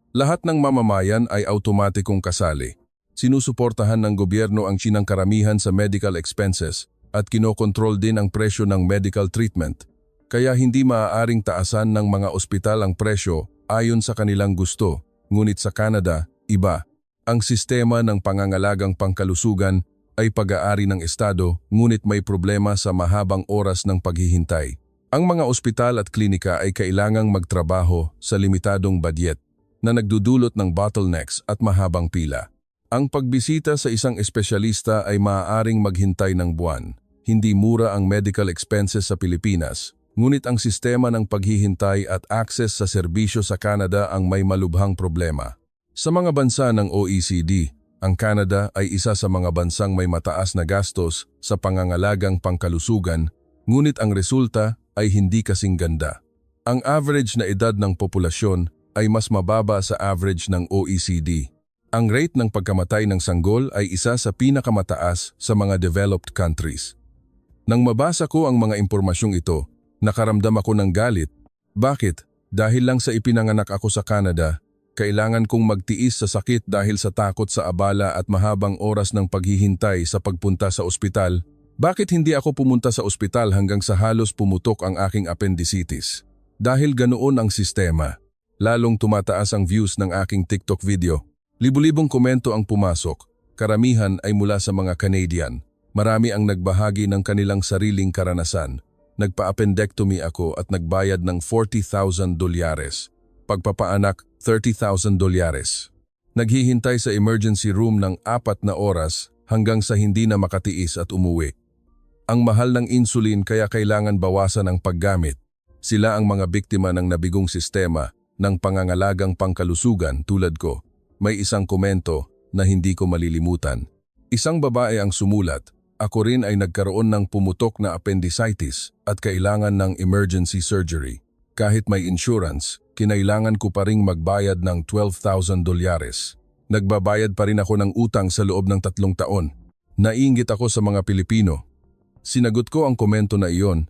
[SPEAKER 1] Lahat ng mamamayan ay automatikong kasali. Sinusuportahan ng gobyerno ang sinangkaramihan sa medical expenses at kinokontrol din ang presyo ng medical treatment. Kaya hindi maaaring taasan ng mga ospital ang presyo ayon sa kanilang gusto, ngunit sa Canada, iba. Ang sistema ng pangangalagang pangkalusugan ay pag-aari ng Estado, ngunit may problema sa mahabang oras ng paghihintay. Ang mga ospital at klinika ay kailangang magtrabaho sa limitadong budget na nagdudulot ng bottlenecks at mahabang pila. Ang pagbisita sa isang espesyalista ay maaaring maghintay ng buwan. Hindi mura ang medical expenses sa Pilipinas, ngunit ang sistema ng paghihintay at access sa serbisyo sa Canada ang may malubhang problema. Sa mga bansa ng OECD, ang Canada ay isa sa mga bansang may mataas na gastos sa pangangalagang pangkalusugan, ngunit ang resulta ay hindi kasing ganda. Ang average na edad ng populasyon ay mas mababa sa average ng OECD. Ang rate ng pagkamatay ng sanggol ay isa sa pinakamataas sa mga developed countries. Nang mabasa ko ang mga impormasyong ito, nakaramdam ako ng galit. Bakit? Dahil lang sa ipinanganak ako sa Canada, kailangan kong magtiis sa sakit dahil sa takot sa abala at mahabang oras ng paghihintay sa pagpunta sa ospital. Bakit hindi ako pumunta sa ospital hanggang sa halos pumutok ang aking appendicitis? Dahil ganoon ang sistema. Lalong tumataas ang views ng aking TikTok video. Libu-libong komento ang pumasok. Karamihan ay mula sa mga Canadian. Marami ang nagbahagi ng kanilang sariling karanasan. Nagpa-appendectomy ako at nagbayad ng $40,000. Pagpapaanak, $30,000. Naghihintay sa emergency room ng 4 na oras hanggang sa hindi na makatiis at umuwi. Ang mahal ng insulin kaya kailangan bawasan ang paggamit. Sila ang mga biktima ng nabigong sistema ng pangangalagang pangkalusugan tulad ko. May isang komento na hindi ko malilimutan. Isang babae ang sumulat, ako rin ay nagkaroon ng pumutok na appendicitis at kailangan ng emergency surgery. Kahit may insurance, kinailangan ko pa ring magbayad ng $12,000. Nagbabayad pa rin ako ng utang sa loob ng 3 taon. Naiinggit ako sa mga Pilipino. Sinagot ko ang komento na iyon.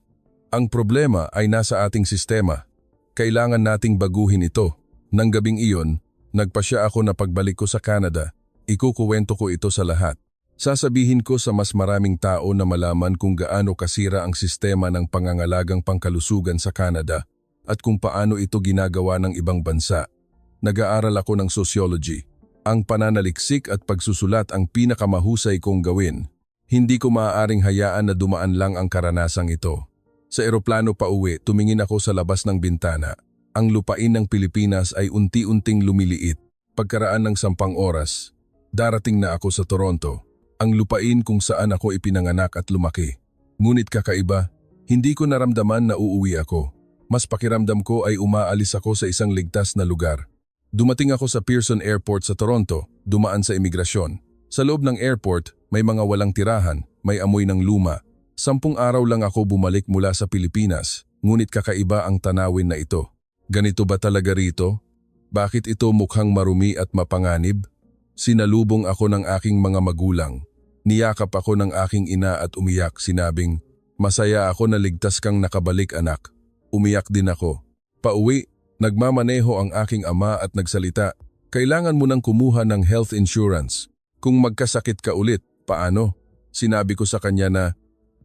[SPEAKER 1] Ang problema ay nasa ating sistema. Kailangan nating baguhin ito. Nang gabing iyon, nagpasya ako na pagbalik ko sa Canada. Ikukuwento ko ito sa lahat. Sasabihin ko sa mas maraming tao na malaman kung gaano kasira ang sistema ng pangangalagang pangkalusugan sa Canada at kung paano ito ginagawa ng ibang bansa. Nag-aaral ako ng sociology. Ang pananaliksik at pagsusulat ang pinakamahusay kong gawin. Hindi ko maaaring hayaan na dumaan lang ang karanasang ito. Sa eroplano pa uwi, tumingin ako sa labas ng bintana. Ang lupain ng Pilipinas ay unti-unting lumiliit. Pagkaraan ng 10 oras, darating na ako sa Toronto. Ang lupain kung saan ako ipinanganak at lumaki. Ngunit kakaiba, hindi ko naramdaman na uuwi ako. Mas pakiramdam ko ay umaalis ako sa isang ligtas na lugar. Dumating ako sa Pearson Airport sa Toronto, dumaan sa imigrasyon. Sa loob ng airport, may mga walang tirahan, may amoy ng luma. 10 araw lang ako bumalik mula sa Pilipinas, ngunit kakaiba ang tanawin na ito. Ganito ba talaga rito? Bakit ito mukhang marumi at mapanganib? Sinalubong ako ng aking mga magulang. Niyakap ako ng aking ina at umiyak, sinabing, "Masaya ako na ligtas kang nakabalik, anak." Umiyak din ako. Pauwi, nagmamaneho ang aking ama at nagsalita, "Kailangan mo nang kumuha ng health insurance. Kung magkasakit ka ulit, paano?" Sinabi ko sa kanya na,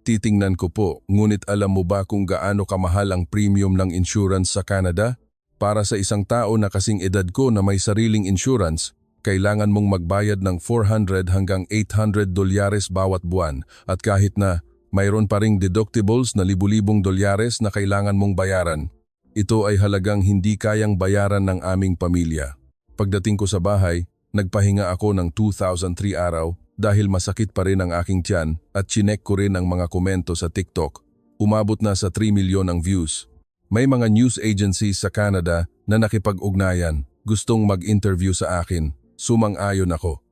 [SPEAKER 1] "Titingnan ko po, ngunit alam mo ba kung gaano kamahal ang premium ng insurance sa Canada? Para sa isang tao na kasing edad ko na may sariling insurance, kailangan mong magbayad ng $400 hanggang $800 bawat buwan at kahit na mayroon pa ring deductibles na libu-libong dolyares na kailangan mong bayaran. Ito ay halagang hindi kayang bayaran ng aming pamilya." Pagdating ko sa bahay, nagpahinga ako ng 2003 araw dahil masakit pa rin ang aking tiyan at chinek ko rin ang mga komento sa TikTok. Umabot na sa 3 milyon ang views. May mga news agencies sa Canada na nakipag-ugnayan, gustong mag-interview sa akin. Sumang-ayon ako.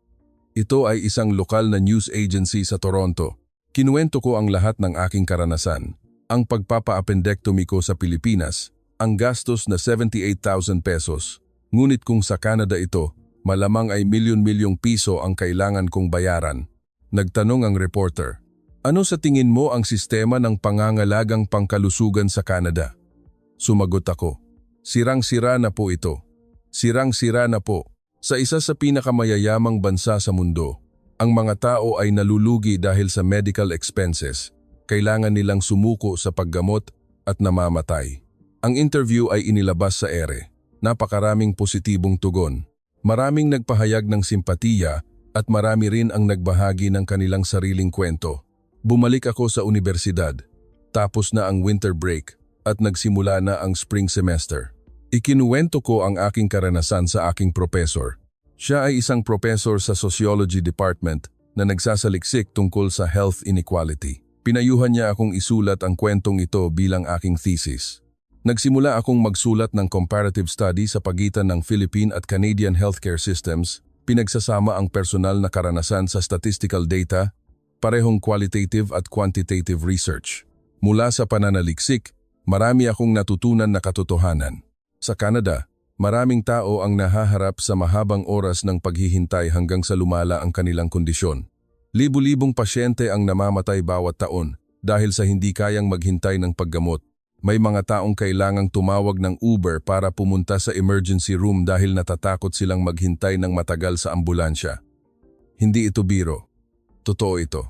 [SPEAKER 1] Ito ay isang lokal na news agency sa Toronto. Kinuwento ko ang lahat ng aking karanasan. Ang pagpapa-appendectomy ko sa Pilipinas, ang gastos na 78,000 pesos. Ngunit kung sa Canada ito, malamang ay milyon-milyong piso ang kailangan kong bayaran. Nagtanong ang reporter, "Ano sa tingin mo ang sistema ng pangangalagang pangkalusugan sa Canada?" Sumagot ako, "Sirang-sira na po ito. Sirang-sira na po. Sa isa sa pinakamayayamang bansa sa mundo, ang mga tao ay nalulugi dahil sa medical expenses. Kailangan nilang sumuko sa paggamot at namamatay." Ang interview ay inilabas sa ere. Napakaraming positibong tugon. Maraming nagpahayag ng simpatiya at marami rin ang nagbahagi ng kanilang sariling kwento. Bumalik ako sa universidad. Tapos na ang winter break at nagsimula na ang spring semester. Ikinuwento ko ang aking karanasan sa aking professor. Siya ay isang professor sa Sociology Department na nagsasaliksik tungkol sa health inequality. Pinayuhan niya akong isulat ang kwentong ito bilang aking thesis. Nagsimula akong magsulat ng comparative study sa pagitan ng Philippine at Canadian healthcare systems, pinagsasama ang personal na karanasan sa statistical data, parehong qualitative at quantitative research. Mula sa pananaliksik, marami akong natutunan na katotohanan. Sa Canada, maraming tao ang nahaharap sa mahabang oras ng paghihintay hanggang sa lumala ang kanilang kondisyon. Libu-libong pasyente ang namamatay bawat taon dahil sa hindi kayang maghintay ng paggamot. May mga taong kailangang tumawag ng Uber para pumunta sa emergency room dahil natatakot silang maghintay ng matagal sa ambulansya. Hindi ito biro. Totoo ito.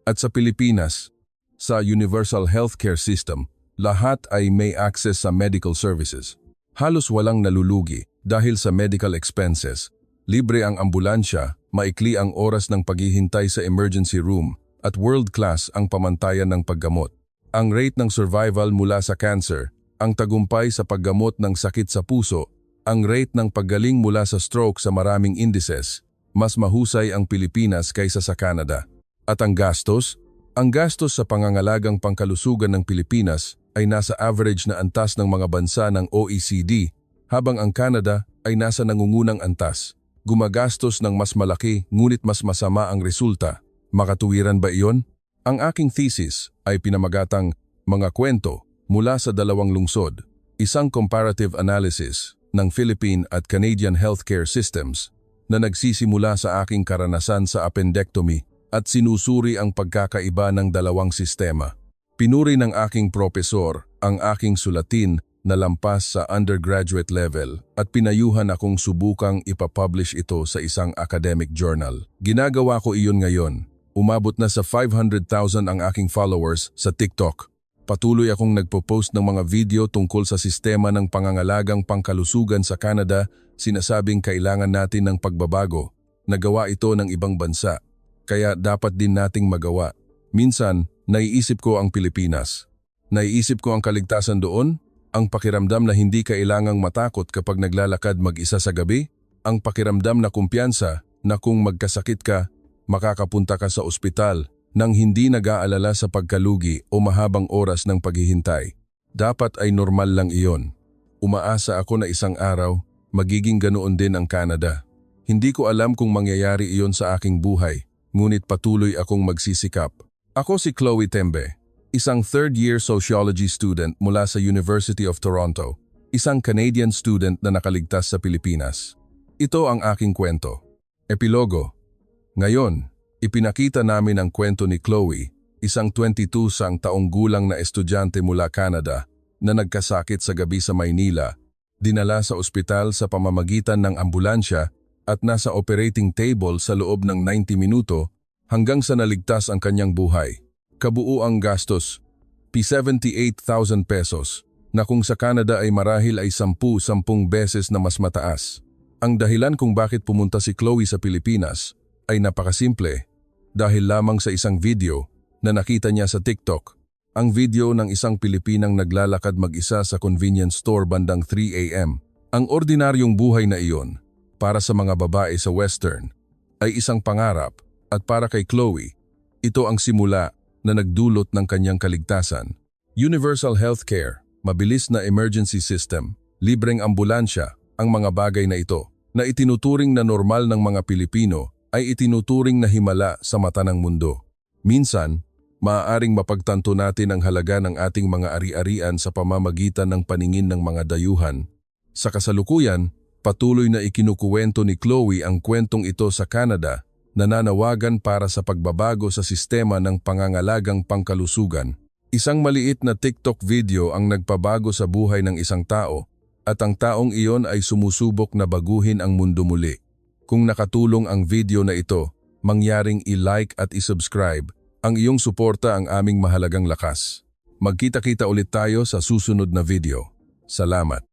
[SPEAKER 1] At sa Pilipinas, sa Universal Healthcare System, lahat ay may access sa medical services. Halos walang nalulugi dahil sa medical expenses. Libre ang ambulansya, maikli ang oras ng paghihintay sa emergency room, at world-class ang pamantayan ng paggamot. Ang rate ng survival mula sa cancer, ang tagumpay sa paggamot ng sakit sa puso, ang rate ng paggaling mula sa stroke sa maraming indices, mas mahusay ang Pilipinas kaysa sa Canada. At ang gastos sa pangangalagang pangkalusugan ng Pilipinas ay nasa average na antas ng mga bansa ng OECD, habang ang Canada ay nasa nangungunang antas. Gumagastos ng mas malaki ngunit mas masama ang resulta. Makatuwiran ba iyon? Ang aking thesis ay pinamagatang Mga Kwento mula sa Dalawang Lungsod, isang comparative analysis ng Philippine at Canadian healthcare systems na nagsisimula sa aking karanasan sa appendectomy at sinusuri ang pagkakaiba ng dalawang sistema. Pinuri ng aking propesor ang aking sulatin na lampas sa undergraduate level at pinayuhan akong subukang ipapublish ito sa isang academic journal. Ginagawa ko iyon ngayon. Umabot na sa 500,000 ang aking followers sa TikTok. Patuloy akong nagpo-post ng mga video tungkol sa sistema ng pangangalagang pangkalusugan sa Canada, sinasabing kailangan natin ng pagbabago. Nagawa ito ng ibang bansa, kaya dapat din nating magawa. Minsan, naiisip ko ang Pilipinas. Naiisip ko ang kaligtasan doon, ang pakiramdam na hindi kailangang matakot kapag naglalakad mag-isa sa gabi, ang pakiramdam na kumpiyansa na kung magkasakit ka, makakapunta ka sa ospital nang hindi nag-aalala sa pagkalugi o mahabang oras ng paghihintay. Dapat ay normal lang iyon. Umaasa ako na isang araw, magiging ganoon din ang Canada. Hindi ko alam kung mangyayari iyon sa aking buhay, ngunit patuloy akong magsisikap. Ako si Chloe Tembe, isang third-year sociology student mula sa University of Toronto, isang Canadian student na nakaligtas sa Pilipinas. Ito ang aking kwento. Epilogo. Ngayon, ipinakita namin ang kwento ni Chloe, isang 22 taong gulang na estudyante mula Canada na nagkasakit sa gabi sa Maynila, dinala sa ospital sa pamamagitan ng ambulansya at nasa operating table sa loob ng 90 minuto hanggang sa naligtas ang kanyang buhay. Kabuuang gastos, ₱78,000 na kung sa Canada ay marahil ay 10 beses na mas mataas. Ang dahilan kung bakit pumunta si Chloe sa Pilipinas ay napakasimple dahil lamang sa isang video na nakita niya sa TikTok, ang video ng isang Pilipinang naglalakad mag-isa sa convenience store bandang 3 AM. Ang ordinaryong buhay na iyon, para sa mga babae sa Western, ay isang pangarap at para kay Chloe, ito ang simula na nagdulot ng kanyang kaligtasan. Universal healthcare, mabilis na emergency system, libreng ambulansya, ang mga bagay na ito na itinuturing na normal ng mga Pilipino ay itinuturing na himala sa mata ng mundo. Minsan, maaaring mapagtanto natin ang halaga ng ating mga ari-arian sa pamamagitan ng paningin ng mga dayuhan. Sa kasalukuyan, patuloy na ikinukuwento ni Chloe ang kwentong ito sa Canada, nananawagan para sa pagbabago sa sistema ng pangangalagang pangkalusugan. Isang maliit na TikTok video ang nagpabago sa buhay ng isang tao, at ang taong iyon ay sumusubok na baguhin ang mundo muli. Kung nakatulong ang video na ito, mangyaring i-like at i-subscribe. Ang iyong suporta ang aming mahalagang lakas. Magkita-kita ulit tayo sa susunod na video. Salamat.